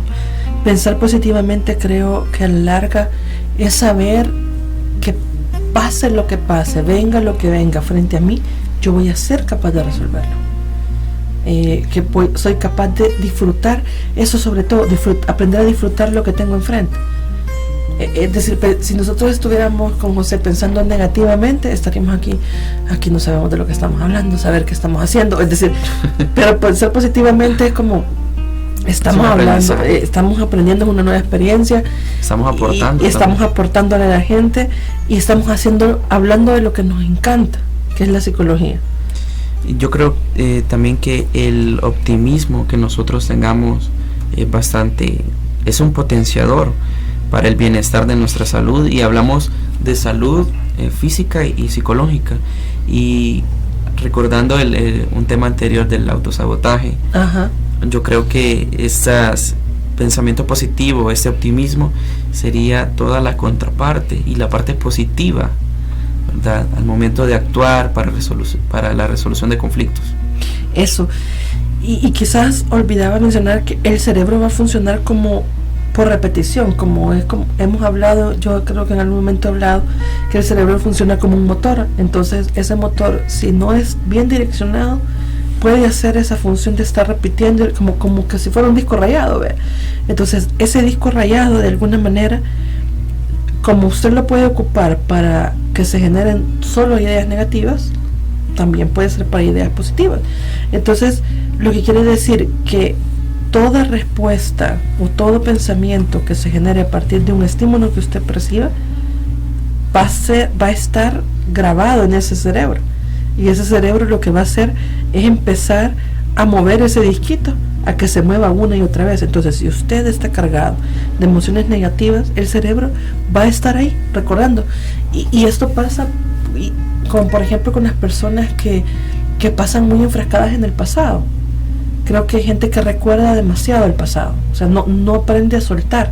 Pensar positivamente, creo que a la larga es saber que pase lo que pase, venga lo que venga frente a mí, yo voy a ser capaz de resolverlo. Soy capaz de disfrutar, eso sobre todo, aprender a disfrutar lo que tengo enfrente. Es decir, si nosotros estuviéramos con José pensando negativamente, estaríamos aquí no sabemos de lo que estamos hablando, saber qué estamos haciendo, es decir, pero pensar positivamente es como estamos hablando, estamos aprendiendo una nueva experiencia, estamos aportando y estamos aportándole a la gente y estamos hablando de lo que nos encanta, que es la psicología. Yo creo también que el optimismo que nosotros tengamos es un potenciador para el bienestar de nuestra salud, y hablamos de salud física y psicológica. Y recordando un tema anterior del autosabotaje, yo creo que pensamiento positivo, este optimismo, sería toda la contraparte y la parte positiva, ¿verdad?, al momento de actuar para la resolución de conflictos. Eso. Y quizás olvidaba mencionar que el cerebro va a funcionar como por repetición, como hemos hablado, yo creo que en algún momento he hablado que el cerebro funciona como un motor. Entonces ese motor, si no es bien direccionado, puede hacer esa función de estar repitiendo como que si fuera un disco rayado, ¿ve? Entonces ese disco rayado, de alguna manera, como usted lo puede ocupar para que se generen solo ideas negativas, también puede ser para ideas positivas. Entonces, lo que quiere decir que toda respuesta o todo pensamiento que se genere a partir de un estímulo que usted perciba va a estar grabado en ese cerebro, y ese cerebro lo que va a hacer es empezar a mover ese disquito a que se mueva una y otra vez. Entonces, si usted está cargado de emociones negativas, el cerebro va a estar ahí recordando, y esto pasa como por ejemplo con las personas que pasan muy enfrascadas en el pasado. Creo que hay gente que recuerda demasiado el pasado, o sea, no aprende a soltar.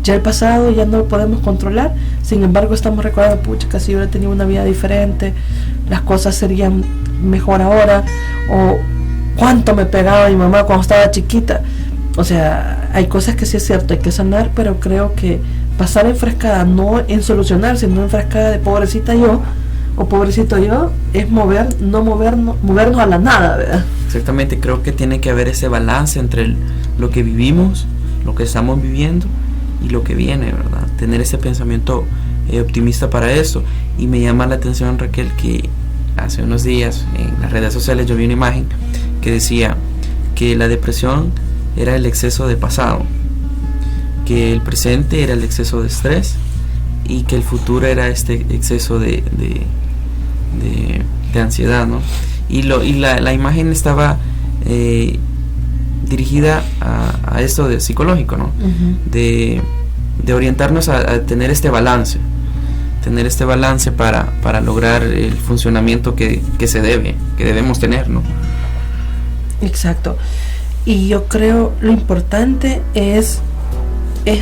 Ya el pasado ya no lo podemos controlar, sin embargo estamos recordando, pucha, que si hubiera tenido una vida diferente, las cosas serían mejor ahora, o cuánto me pegaba mi mamá cuando estaba chiquita. O sea, hay cosas que sí es cierto, hay que sanar, pero creo que pasar enfrascada, no en solucionar, sino enfrascada de pobrecita yo o pobrecito yo, es movernos a la nada, ¿verdad? Exactamente, creo que tiene que haber ese balance entre lo que vivimos, lo que estamos viviendo y lo que viene, ¿verdad? Tener ese pensamiento optimista para eso. Y me llama la atención, Raquel, que hace unos días en las redes sociales yo vi una imagen que decía que la depresión era el exceso de pasado, que el presente era el exceso de estrés, y que el futuro era este exceso de ansiedad, ¿no? Y la imagen estaba dirigida a esto de psicológico, ¿no? De orientarnos a tener este balance para lograr el funcionamiento que debemos tener, ¿no? Exacto. Y yo creo lo importante es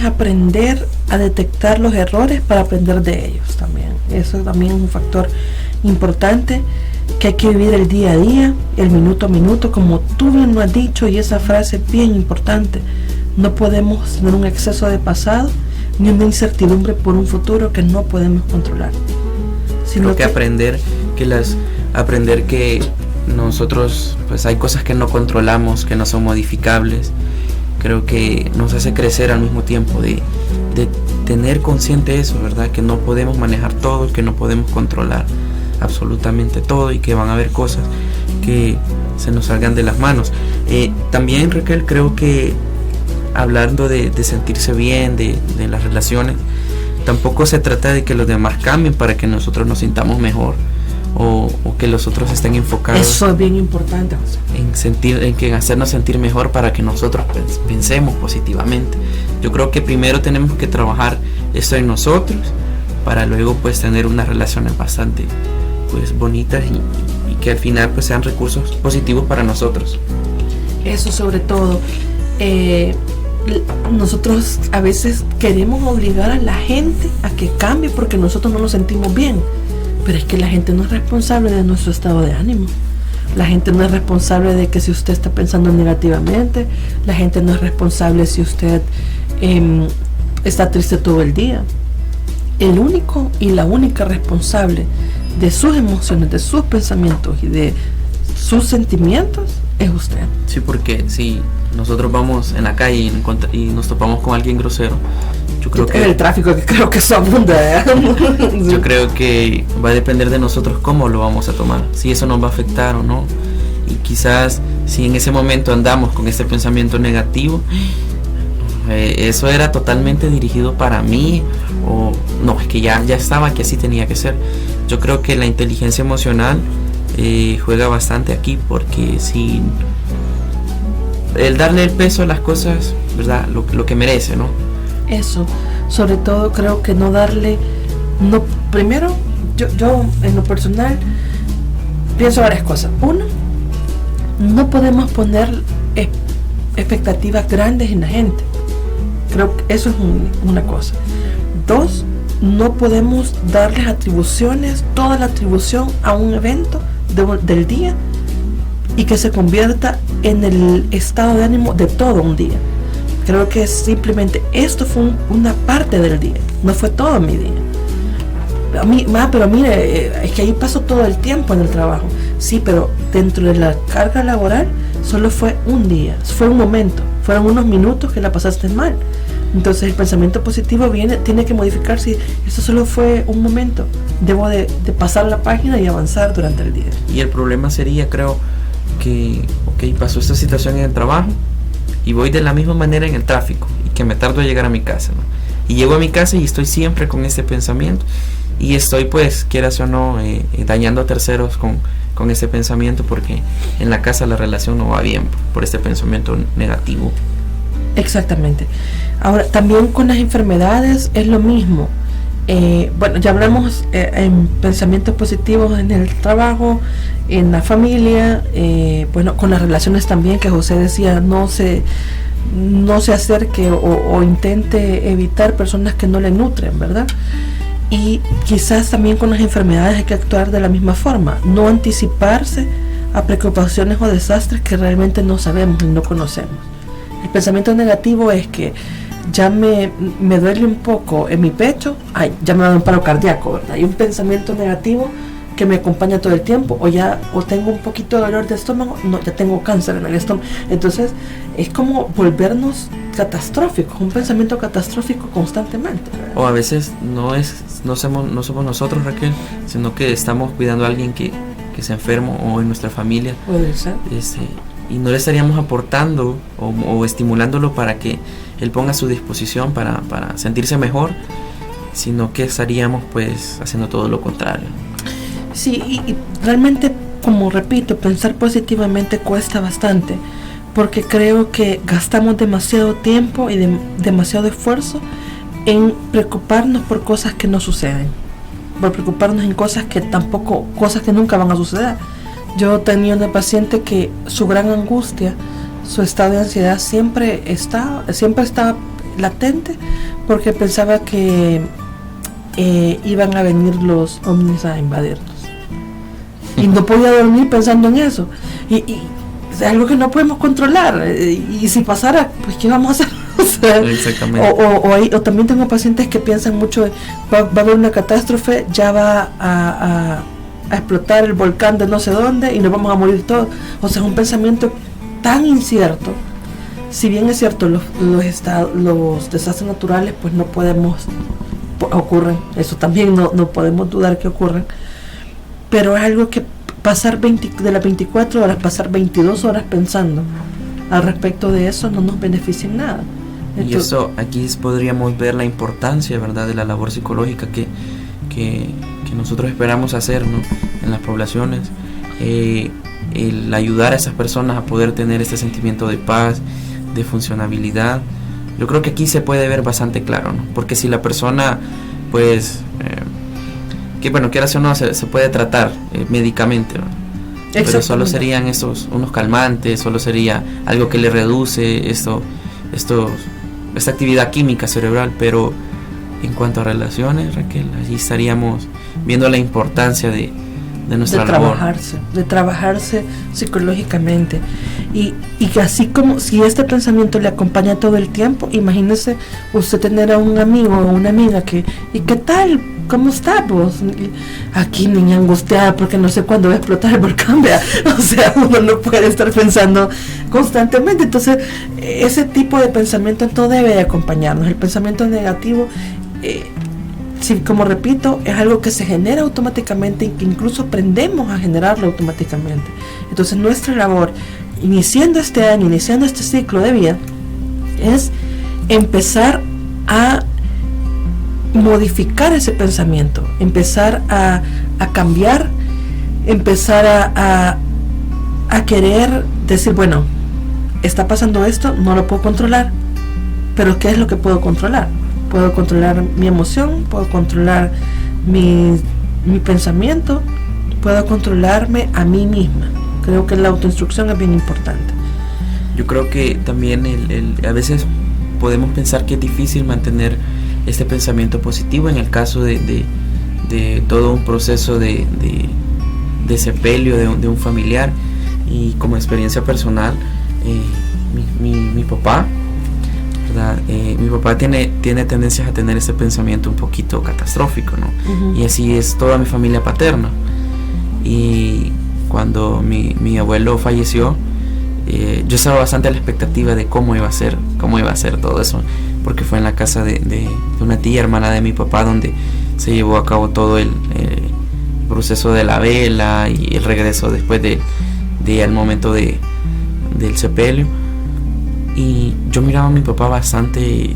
aprender a detectar los errores para aprender de ellos también. Eso también es un factor importante, que hay que vivir el día a día, el minuto a minuto, como tú bien lo has dicho, y esa frase es bien importante. No podemos tener un exceso de pasado ni una incertidumbre por un futuro que no podemos controlar. Creo que aprender que nosotros, pues hay cosas que no controlamos, que no son modificables. Creo que nos hace crecer al mismo tiempo, de tener consciente eso, ¿verdad? Que no podemos manejar todo, que no podemos controlar absolutamente todo, y que van a haber cosas que se nos salgan de las manos. También, Raquel, creo que hablando de sentirse bien, de las relaciones, tampoco se trata de que los demás cambien para que nosotros nos sintamos mejor, o que los otros estén enfocados. Eso es bien importante, José. En hacernos sentir mejor para que nosotros pensemos positivamente. Yo creo que primero tenemos que trabajar esto en nosotros, para luego pues tener unas relaciones bastante pues bonitas, y que al final pues sean recursos positivos para nosotros. Eso sobre todo. Nosotros a veces queremos obligar a la gente a que cambie porque nosotros no nos sentimos bien, pero es que la gente no es responsable de nuestro estado de ánimo. La gente no es responsable de que si usted está pensando negativamente. La gente no es responsable si usted está triste todo el día. El único y la única responsable de sus emociones, de sus pensamientos y de sus sentimientos es usted. Sí, porque si nosotros vamos en la calle y nos topamos con alguien grosero, yo creo que el tráfico, que creo que eso abunda, yo creo que va a depender de nosotros cómo lo vamos a tomar, si eso nos va a afectar o no. Y quizás si en ese momento andamos con este pensamiento negativo, eso era totalmente dirigido para mí, o no, es que ya estaba, que así tenía que ser. Yo creo que la inteligencia emocional juega bastante aquí, porque si el darle el peso a las cosas, ¿verdad? Lo que merece, ¿no? Eso, sobre todo creo que no darle, no, primero, yo en lo personal pienso varias cosas. Uno, no podemos poner expectativas grandes en la gente. Creo que eso es una cosa. Dos, no podemos darles atribuciones, toda la atribución a un evento del día y que se convierta en el estado de ánimo de todo un día. Creo que simplemente esto fue una parte del día, no fue todo mi día. Pero mire, es que ahí paso todo el tiempo en el trabajo. Sí, pero dentro de la carga laboral solo fue un día, fue un momento, fueron unos minutos que la pasaste mal. Entonces el pensamiento positivo tiene que modificarse. Eso solo fue un momento, debo de pasar la página y avanzar durante el día. Y el problema sería, creo, que pasó esta situación en el trabajo y voy de la misma manera en el tráfico y que me tardo en llegar a mi casa, ¿no? Y llego a mi casa y estoy siempre con este pensamiento y estoy, pues, quieras o no, dañando a terceros con este pensamiento, porque en la casa la relación no va bien por este pensamiento negativo. Exactamente. Ahora, también con las enfermedades es lo mismo. Bueno, ya hablamos en pensamientos positivos en el trabajo, en la familia, bueno, con las relaciones también, que José decía, no se acerque o intente evitar personas que no le nutren, ¿verdad? Y quizás también con las enfermedades hay que actuar de la misma forma, no anticiparse a preocupaciones o desastres que realmente no sabemos y no conocemos. El pensamiento negativo es que ya me duele un poco en mi pecho, ya me da un paro cardíaco, ¿verdad? Hay un pensamiento negativo que me acompaña todo el tiempo, o tengo un poquito de dolor de estómago, no, ya tengo cáncer en el estómago. Entonces es como volvernos catastróficos, un pensamiento catastrófico constantemente, ¿verdad? O a veces no somos nosotros, Raquel, sino que estamos cuidando a alguien que se enfermo, o en nuestra familia. Puede ser. Y no le estaríamos aportando o estimulándolo para que él ponga a su disposición para sentirse mejor, sino que estaríamos, pues, haciendo todo lo contrario. Sí, y realmente, como repito, pensar positivamente cuesta bastante, porque creo que gastamos demasiado tiempo y demasiado esfuerzo en preocuparnos por cosas que no suceden, por preocuparnos en cosas que nunca van a suceder. Yo tenía una paciente que su gran angustia, su estado de ansiedad siempre estaba latente, porque pensaba que iban a venir los ovnis a invadirnos. Y no podía dormir pensando en eso. Y es algo que no podemos controlar. Y si pasara, pues ¿qué vamos a hacer? O sea, exactamente. O también tengo pacientes que piensan mucho, va a haber una catástrofe, ya va a explotar el volcán de no sé dónde y nos vamos a morir todos. O sea, es un pensamiento tan incierto. Si bien es cierto, los desastres naturales pues no ocurren, eso también no podemos dudar que ocurren, pero es algo que pasar de las 24 horas, pasar 22 horas pensando al respecto de eso no nos beneficia en nada. Y eso, aquí podríamos ver la importancia, ¿verdad?, de la labor psicológica que nosotros esperamos hacer, ¿no?, en las poblaciones, el ayudar a esas personas a poder tener este sentimiento de paz, de funcionabilidad. Yo creo que aquí se puede ver bastante claro, ¿no? Porque si la persona, pues, que bueno, quieras o no, se puede tratar médicamente, ¿no? Pero solo serían unos calmantes, solo sería algo que le reduce esta actividad química cerebral. Pero en cuanto a relaciones, Raquel, allí estaríamos viendo la importancia de nuestra labor. De trabajarse psicológicamente. Y así como si este pensamiento le acompaña todo el tiempo, imagínese usted tener a un amigo o una amiga ¿y qué tal? ¿Cómo está vos? Aquí niña angustiada porque no sé cuándo va a explotar el volcán, ¿vea? O sea, uno no puede estar pensando constantemente. Entonces, ese tipo de pensamiento no debe de acompañarnos. El pensamiento negativo, sí, como repito, es algo que se genera automáticamente y que incluso aprendemos a generarlo automáticamente. Entonces, nuestra labor, iniciando este año, iniciando este ciclo de vida, es empezar a modificar ese pensamiento, empezar a cambiar, empezar a querer decir, bueno, está pasando esto, no lo puedo controlar, pero ¿qué es lo que puedo controlar? Puedo controlar mi emoción, puedo controlar mi pensamiento, puedo controlarme a mí misma. Creo que la autoinstrucción es bien importante. Yo creo que también a veces podemos pensar que es difícil mantener este pensamiento positivo en el caso de todo un proceso de sepelio de un familiar. Y como experiencia personal, mi papá, ¿verdad? Mi papá tiene tendencias a tener ese pensamiento un poquito catastrófico, ¿no? Uh-huh. Y así es toda mi familia paterna. Y cuando mi abuelo falleció, yo estaba bastante a la expectativa de cómo iba a ser todo eso, porque fue en la casa de una tía hermana de mi papá donde se llevó a cabo todo el proceso de la vela y el regreso después al momento del sepelio. Y yo miraba a mi papá bastante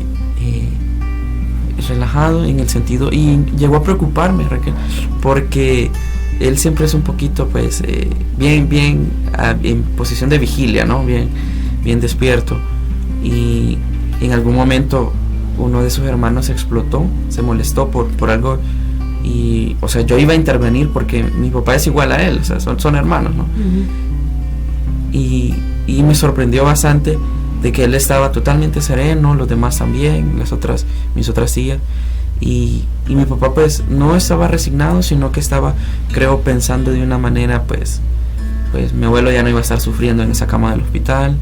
relajado en el sentido, y llegó a preocuparme, Raquel, porque él siempre es un poquito pues bien en posición de vigilia, ¿no? Bien despierto, y en algún momento uno de sus hermanos explotó, se molestó por algo, y o sea, yo iba a intervenir porque mi papá es igual a él, o sea, son hermanos, ¿no? Uh-huh. Y me sorprendió bastante de que él estaba totalmente sereno, los demás también, mis otras tías, y mi papá pues no estaba resignado, sino que estaba, creo, pensando de una manera pues mi abuelo ya no iba a estar sufriendo en esa cama del hospital.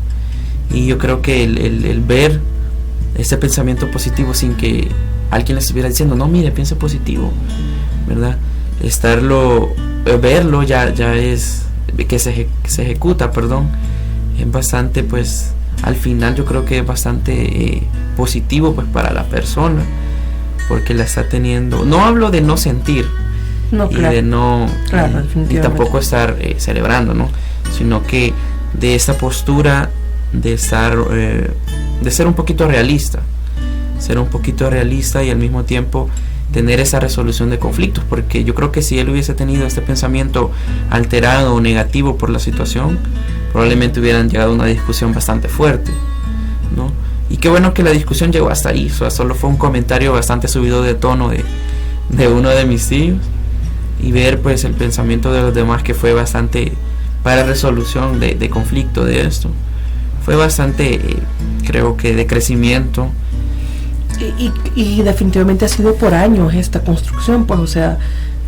Y yo creo que el ver ese pensamiento positivo sin que alguien le estuviera diciendo, no, mire, piense positivo, ¿verdad? Verlo ya es que se ejecuta, es bastante, pues al final yo creo que es bastante positivo pues para la persona, porque la está teniendo. No hablo de no sentir, no, y claro, de no, claro, y tampoco estar celebrando, ¿no? Sino que de esta postura de estar de ser un poquito realista y al mismo tiempo tener esa resolución de conflictos, porque yo creo que si él hubiese tenido este pensamiento alterado o negativo por la situación, probablemente hubieran llegado a una discusión bastante fuerte, ¿no? Y qué bueno que la discusión llegó hasta ahí, o sea, solo fue un comentario bastante subido de tono de uno de mis tíos, y ver pues el pensamiento de los demás, que fue bastante para resolución de conflicto de esto, fue bastante creo que de crecimiento. Y definitivamente ha sido por años esta construcción, pues, o sea,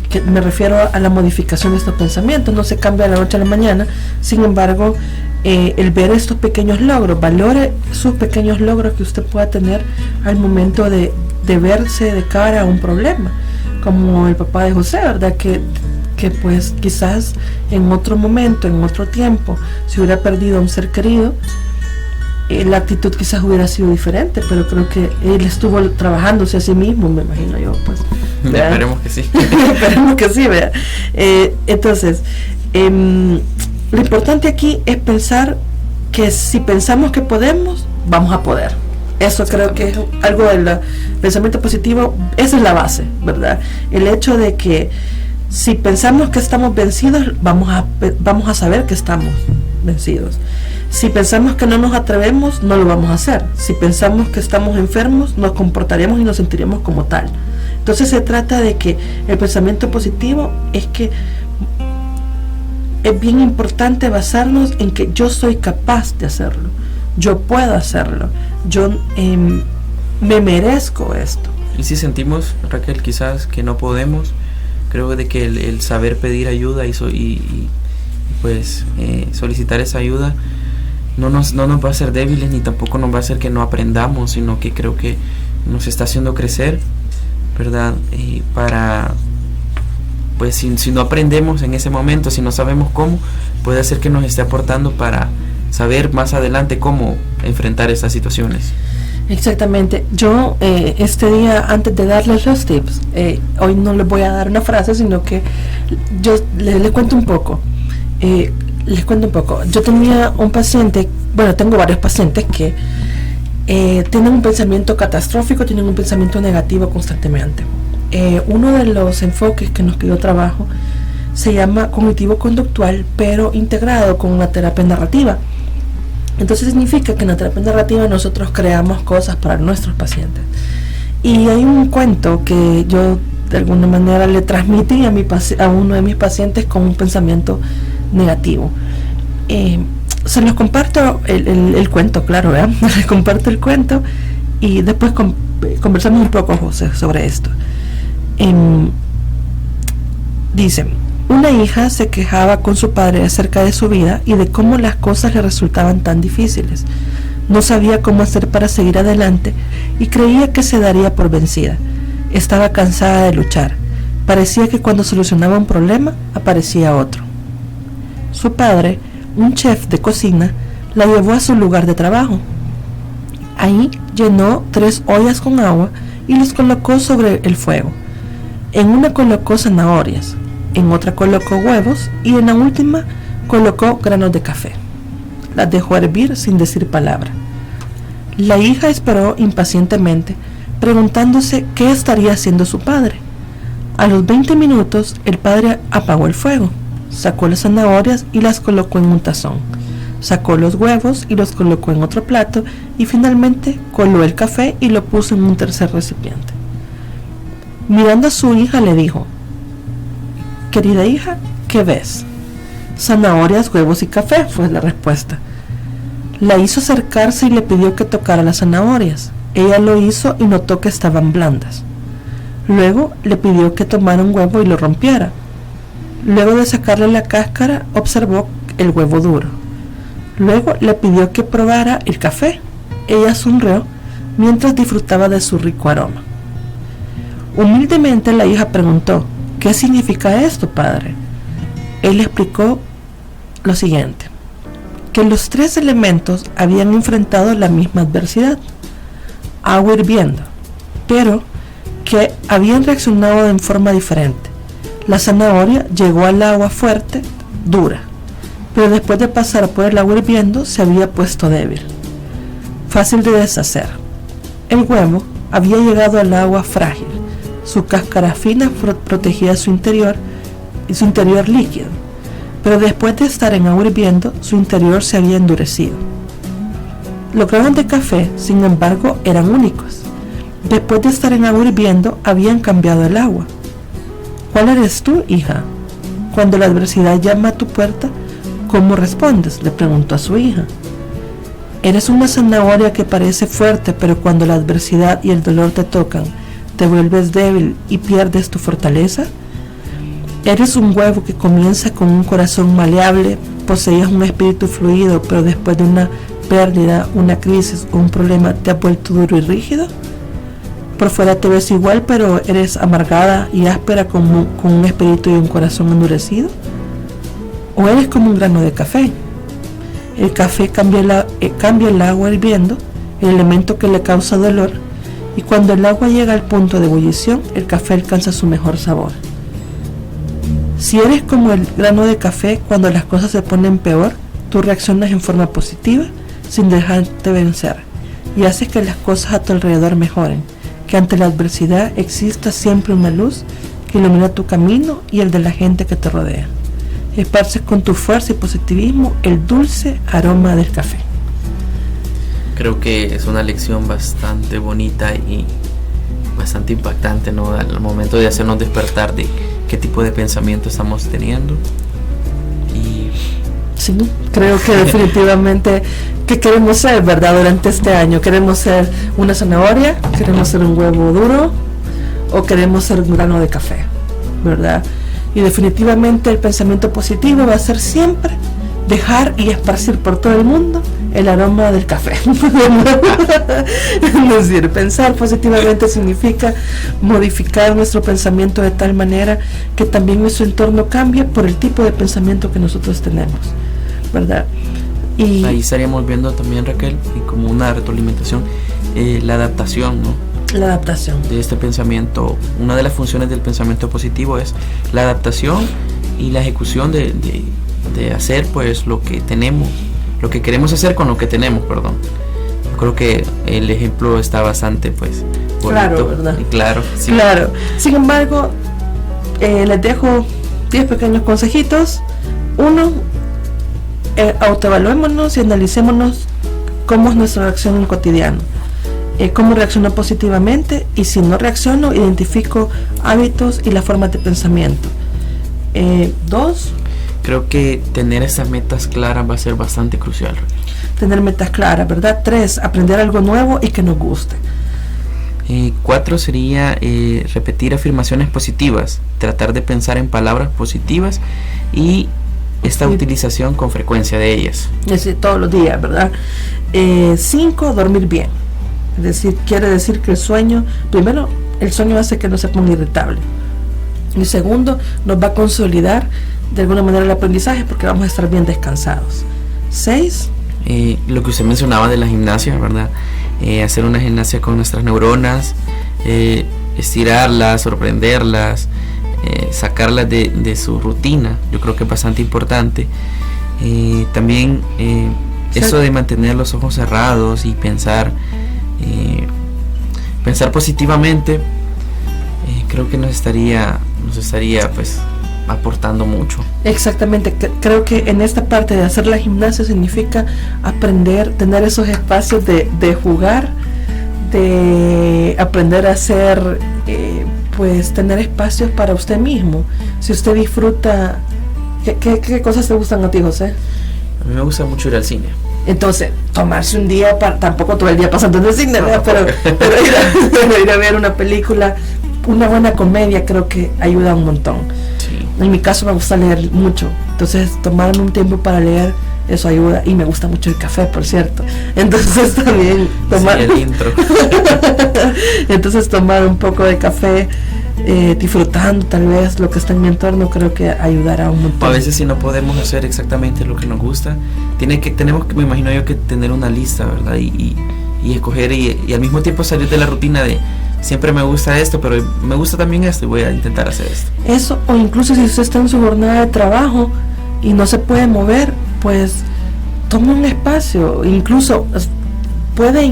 que me refiero a la modificación de estos pensamientos, no se cambia de la noche a la mañana. Sin embargo, el ver estos pequeños logros, valore sus pequeños logros que usted pueda tener al momento de verse de cara a un problema, como el papá de José, ¿verdad? Que pues quizás en otro momento, en otro tiempo, si hubiera perdido a un ser querido, la actitud quizás hubiera sido diferente, pero creo que él estuvo trabajándose a sí mismo, me imagino yo, pues. Esperemos que sí. Esperemos que sí, ¿verdad? Entonces, lo importante aquí es pensar que si pensamos que podemos, vamos a poder. Eso creo que es algo del pensamiento positivo, esa es la base, ¿verdad? El hecho de que si pensamos que estamos vencidos, vamos a saber que estamos vencidos. Si pensamos que no nos atrevemos, no lo vamos a hacer. Si pensamos que estamos enfermos, nos comportaremos y nos sentiremos como tal. Entonces se trata de que el pensamiento positivo es que es bien importante basarnos en que yo soy capaz de hacerlo, yo puedo hacerlo, yo me merezco esto. Y si sentimos, Raquel, quizás que no podemos, creo de que el saber pedir ayuda y pues solicitar esa ayuda no nos va a hacer débiles, ni tampoco nos va a hacer que no aprendamos, sino que creo que nos está haciendo crecer, ¿verdad? Para pues si no aprendemos en ese momento, si no sabemos cómo, puede ser que nos esté aportando para saber más adelante cómo enfrentar estas situaciones. Exactamente. Yo este día, antes de darles los tips, hoy no les voy a dar una frase, sino que yo les cuento un poco. Yo tenía un paciente, bueno, tengo varios pacientes que tienen un pensamiento catastrófico, tienen un pensamiento negativo constantemente. Uno de los enfoques que yo trabajo se llama cognitivo-conductual, pero integrado con una terapia narrativa. Entonces significa que en la terapia narrativa nosotros creamos cosas para nuestros pacientes. Y hay un cuento que yo de alguna manera le transmití a uno de mis pacientes con un pensamiento negativo. Se los comparto el cuento, claro, ¿verdad? Les comparto el cuento y después conversamos un poco, José, sobre esto. Dice: una hija se quejaba con su padre acerca de su vida y de cómo las cosas le resultaban tan difíciles. No sabía cómo hacer para seguir adelante y creía que se daría por vencida. Estaba cansada de luchar. Parecía que cuando solucionaba un problema, aparecía otro. Su padre, un chef de cocina, la llevó a su lugar de trabajo. Ahí llenó 3 ollas con agua y los colocó sobre el fuego. En una colocó zanahorias, en otra colocó huevos y en la última colocó granos de café. Las dejó hervir sin decir palabra. La hija esperó impacientemente, preguntándose qué estaría haciendo su padre. A los 20 minutos, el padre apagó el fuego, sacó las zanahorias y las colocó en un tazón, sacó los huevos y los colocó en otro plato y finalmente coló el café y lo puso en un tercer recipiente. Mirando a su hija le dijo: querida hija, ¿qué ves? Zanahorias, huevos y café, fue la respuesta. La hizo acercarse y le pidió que tocara las zanahorias. Ella lo hizo y notó que estaban blandas. Luego le pidió que tomara un huevo y lo rompiera. Luego de sacarle la cáscara, observó el huevo duro. Luego le pidió que probara el café. Ella sonrió mientras disfrutaba de su rico aroma. Humildemente la hija preguntó: ¿qué significa esto, padre? Él le explicó lo siguiente: que los 3 elementos habían enfrentado la misma adversidad, agua hirviendo, pero que habían reaccionado en forma diferente. La zanahoria llegó al agua fuerte, dura, pero después de pasar por el agua hirviendo se había puesto débil, fácil de deshacer. El huevo había llegado al agua frágil, su cáscara fina protegía su interior y su interior líquido, pero después de estar en agua hirviendo, su interior se había endurecido. Los granos de café, sin embargo, eran únicos. Después de estar en agua hirviendo, habían cambiado el agua. ¿Cuál eres tú, hija? Cuando la adversidad llama a tu puerta, ¿cómo respondes?, le preguntó a su hija. ¿Eres una zanahoria que parece fuerte, pero cuando la adversidad y el dolor te tocan, te vuelves débil y pierdes tu fortaleza? ¿Eres un huevo que comienza con un corazón maleable, poseías un espíritu fluido, pero después de una pérdida, una crisis o un problema te has vuelto duro y rígido? Por fuera te ves igual, pero eres amargada y áspera con un espíritu y un corazón endurecido. ¿O eres como un grano de café? El café cambia el agua hirviendo, el elemento que le causa dolor, y cuando el agua llega al punto de ebullición, el café alcanza su mejor sabor. Si eres como el grano de café, cuando las cosas se ponen peor, tú reaccionas en forma positiva, sin dejarte vencer, y haces que las cosas a tu alrededor mejoren, que ante la adversidad exista siempre una luz que ilumina tu camino y el de la gente que te rodea. Esparces con tu fuerza y positivismo el dulce aroma del café. Creo que es una lección bastante bonita y bastante impactante, ¿no? Al momento de hacernos despertar de qué tipo de pensamiento estamos teniendo. Y sí, creo que definitivamente ¿qué queremos ser, verdad? Durante este año, ¿queremos ser una zanahoria? ¿Queremos ser un huevo duro? ¿O queremos ser un grano de café? ¿Verdad? Y definitivamente el pensamiento positivo va a ser siempre dejar y esparcir por todo el mundo el aroma del café. Es decir, pensar positivamente significa modificar nuestro pensamiento de tal manera que también nuestro entorno cambie por el tipo de pensamiento que nosotros tenemos, ¿verdad? Y ahí estaríamos viendo también, Raquel, y como una retroalimentación, la adaptación, ¿no? La adaptación de este pensamiento. Una de las funciones del pensamiento positivo es la adaptación y la ejecución de hacer pues lo que tenemos, lo que queremos hacer con lo que tenemos, perdón. Yo creo que el ejemplo está bastante pues bonito, claro, ¿verdad? Y claro, sí. Claro. Sin embargo, les dejo 10 pequeños consejitos. 1, autoevaluémonos y analicémonos cómo es nuestra reacción en el cotidiano. Cómo reacciono positivamente, y si no reacciono, identifico hábitos y las formas de pensamiento. 2. Creo que tener esas metas claras va a ser bastante crucial. Tener metas claras, ¿verdad? 3. Aprender algo nuevo y que nos guste. 4 sería repetir afirmaciones positivas, tratar de pensar en palabras positivas y esta utilización con frecuencia de ellas. Es decir, todos los días, ¿verdad? 5. Dormir bien. Es decir, quiere decir que el sueño hace que no se ponga irritable. Y segundo, nos va a consolidar de alguna manera el aprendizaje porque vamos a estar bien descansados. 6. Lo que usted mencionaba de la gimnasia, ¿verdad? Hacer una gimnasia con nuestras neuronas, estirarlas, sorprenderlas, sacarlas de su rutina. Yo creo que es bastante importante. También eso de mantener los ojos cerrados y pensar positivamente, creo que nos estaría pues aportando mucho. Exactamente, creo que en esta parte de hacer la gimnasia significa aprender, tener esos espacios de jugar, de aprender a hacer, pues tener espacios para usted mismo. Si usted disfruta, ¿qué cosas te gustan a ti, José? A mí me gusta mucho ir al cine. Entonces, tomarse un día, tampoco todo el día pasando en el cine, ¿verdad? Pero ir a ver una película, una buena comedia, creo que ayuda un montón. Sí. En mi caso me gusta leer mucho, entonces tomar un tiempo para leer, eso ayuda, y me gusta mucho el café, por cierto. Entonces también tomar, sí, el intro. Entonces tomar un poco de café, disfrutando tal vez lo que está en mi entorno, creo que ayudará un montón. A veces si no podemos hacer exactamente lo que nos gusta, tenemos que, me imagino yo, que tener una lista, ¿verdad? Y escoger y al mismo tiempo salir de la rutina de siempre me gusta esto, pero me gusta también esto y voy a intentar hacer esto. Eso, o incluso si usted está en su jornada de trabajo y no se puede mover, pues toma un espacio, puede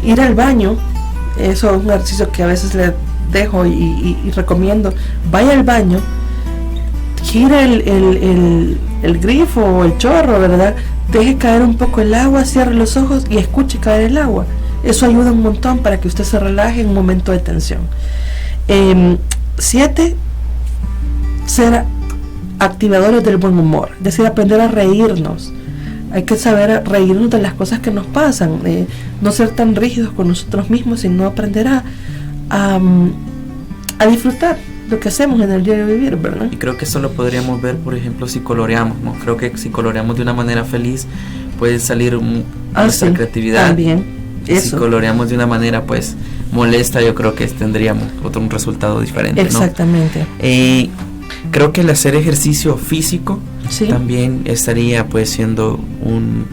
ir al baño. Eso es un ejercicio que a veces le dejo y recomiendo. Vaya al baño, gira el grifo o el chorro, ¿verdad? Deje caer un poco el agua, cierre los ojos y escuche caer el agua. Eso ayuda un montón para que usted se relaje en un momento de tensión. 7. Ser activadores del buen humor, es decir, aprender a reírnos. Hay que saber reírnos de las cosas que nos pasan, no ser tan rígidos con nosotros mismos, sino aprender a disfrutar lo que hacemos en el diario vivir, ¿verdad? Y creo que eso lo podríamos ver, por ejemplo, si coloreamos, ¿no? Creo que si coloreamos de una manera feliz puede salir nuestra creatividad. También. Si coloreamos de una manera pues molesta, yo creo que tendríamos un resultado diferente. Exactamente. ¿No? Creo que el hacer ejercicio físico también estaría pues siendo un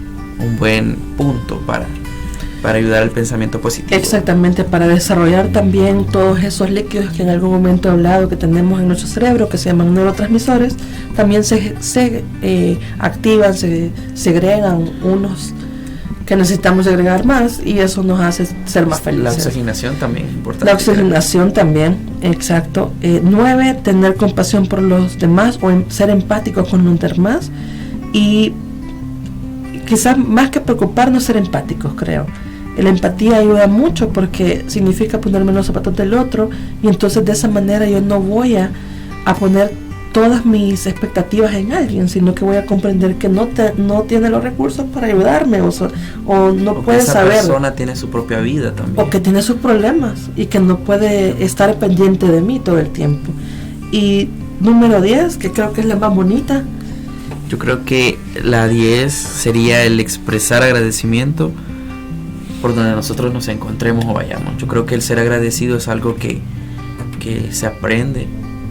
buen punto para ayudar al pensamiento positivo. Exactamente, para desarrollar también todos esos líquidos que en algún momento he hablado que tenemos en nuestro cerebro, que se llaman neurotransmisores, también se activan, se segregan unos que necesitamos agregar más, y eso nos hace ser más felices. La oxigenación también es importante. La oxigenación también, exacto. 9, tener compasión por los demás o ser empáticos con los demás, y quizás más que preocuparnos, ser empáticos, creo. La empatía ayuda mucho porque significa ponerme en los zapatos del otro, y entonces de esa manera yo no voy a poner todas mis expectativas en alguien, sino que voy a comprender que no tiene los recursos para ayudarme, o no puede saber. Esa persona tiene su propia vida también. O que tiene sus problemas y que no puede estar pendiente de mí todo el tiempo. Y número 10, que creo que es la más bonita. Yo creo que la 10 sería el expresar agradecimiento por donde nosotros nos encontremos o vayamos. Yo creo que el ser agradecido es algo que se aprende,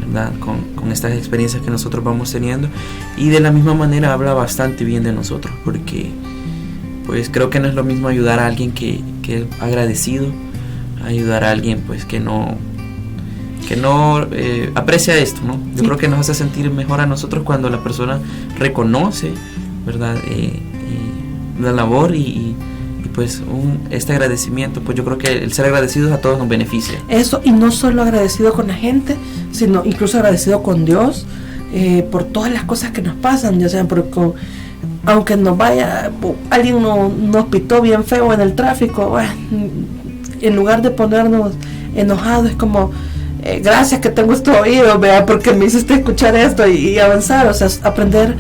¿verdad? Con estas experiencias que nosotros vamos teniendo, y de la misma manera habla bastante bien de nosotros, porque pues creo que no es lo mismo ayudar a alguien que es agradecido, ayudar a alguien pues que no aprecia esto, ¿no? Yo creo que nos hace sentir mejor a nosotros cuando la persona reconoce, ¿verdad? La labor y pues este agradecimiento, pues yo creo que el ser agradecidos a todos nos beneficia. Eso, y no solo agradecido con la gente, sino incluso agradecido con Dios, por todas las cosas que nos pasan, ya sean aunque alguien nos pitó bien feo en el tráfico, bueno, en lugar de ponernos enojados, es como, gracias que tengo este oído, vea, porque me hiciste escuchar esto y avanzar, o sea, aprender.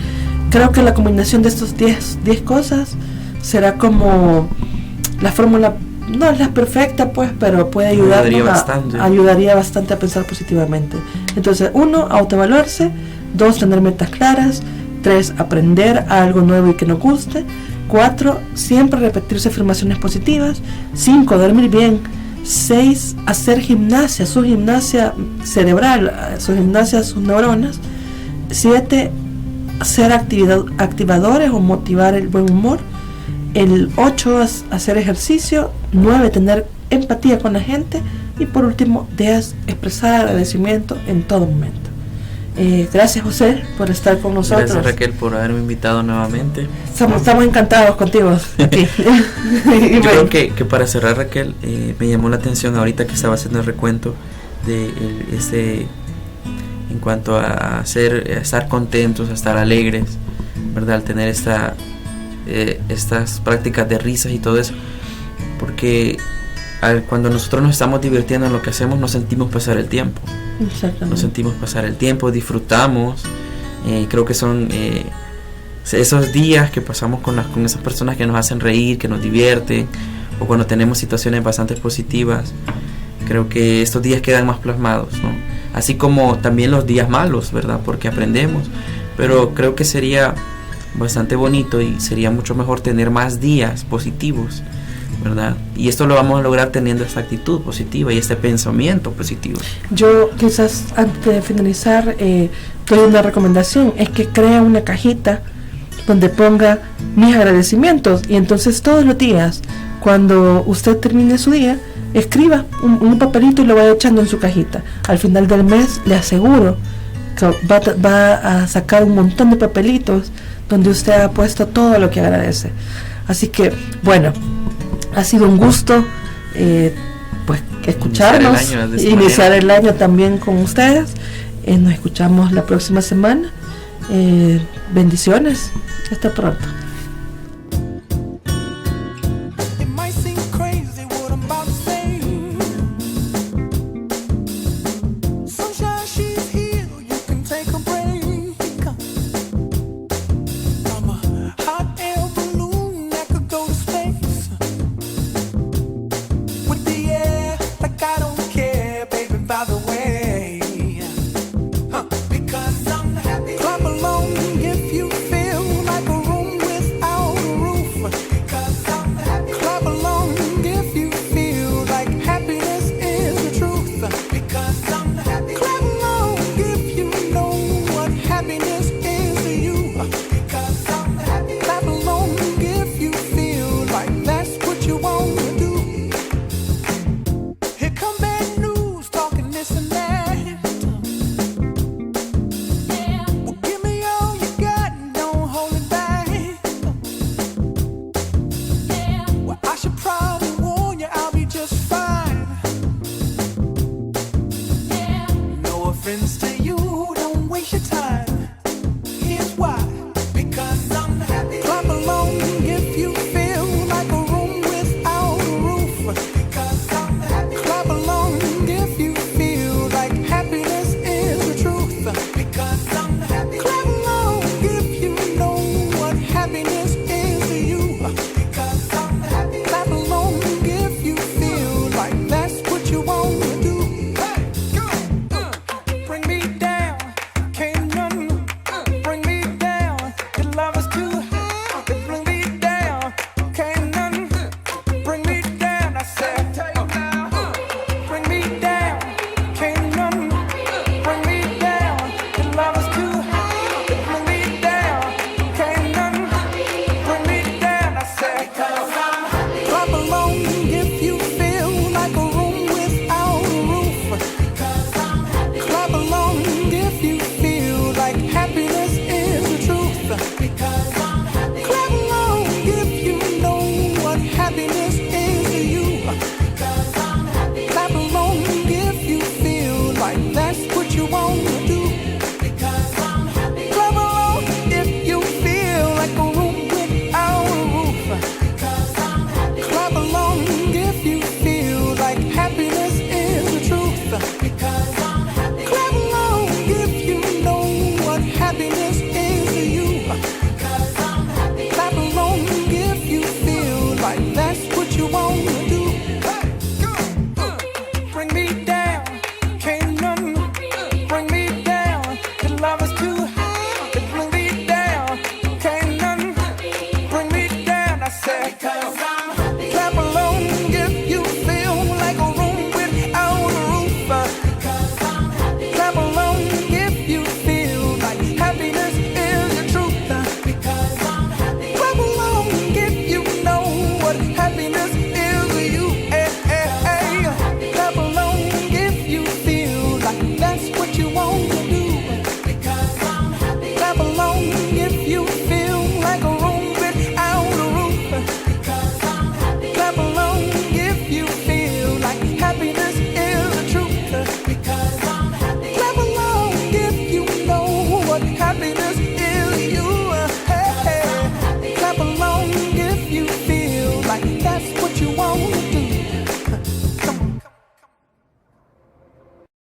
Creo que la combinación de estos 10 cosas será como la fórmula, no es la perfecta pues, pero puede ayudaría bastante a pensar positivamente. Entonces, 1, autoevaluarse; 2, tener metas claras; 3, aprender algo nuevo y que nos guste; 4, siempre repetirse afirmaciones positivas; 5, dormir bien; 6, hacer gimnasia, su gimnasia cerebral, su gimnasia, sus neuronas; 7, hacer activadores o motivar el buen humor; el 8, hacer ejercicio; 9, tener empatía con la gente; y por último, 10, expresar agradecimiento en todo momento. Gracias, José, por estar con nosotros. Gracias, Raquel, por haberme invitado nuevamente. Estamos encantados contigo aquí. Yo creo que para cerrar, Raquel, me llamó la atención ahorita que estaba haciendo el recuento de en cuanto a estar contentos, a estar alegres, ¿verdad? Al tener estas prácticas de risas y todo eso, porque cuando nosotros nos estamos divirtiendo en lo que hacemos, nos sentimos pasar el tiempo. Nos sentimos pasar el tiempo, disfrutamos. Creo que son esos días que pasamos con esas personas que nos hacen reír, que nos divierten, o cuando tenemos situaciones bastante positivas. Creo que estos días quedan más plasmados, ¿no? Así como también los días malos, ¿verdad? Porque aprendemos. Pero creo que sería bastante bonito y sería mucho mejor tener más días positivos, ¿verdad? Y esto lo vamos a lograr teniendo esta actitud positiva y este pensamiento positivo. Yo quizás antes de finalizar doy una recomendación, es que crea una cajita donde ponga mis agradecimientos, y entonces todos los días, cuando usted termine su día, escriba un papelito y lo vaya echando en su cajita. Al final del mes le aseguro que va a sacar un montón de papelitos donde usted ha puesto todo lo que agradece. Así que bueno, ha sido un gusto pues escucharnos, iniciar el año también con ustedes. Nos escuchamos la próxima semana. Bendiciones, hasta pronto. Clap along if you feel like a room Like that's what you wanna do. Bring me down, can't none bring me down. The love is too high to bring me down. Can't none bring me down. I said,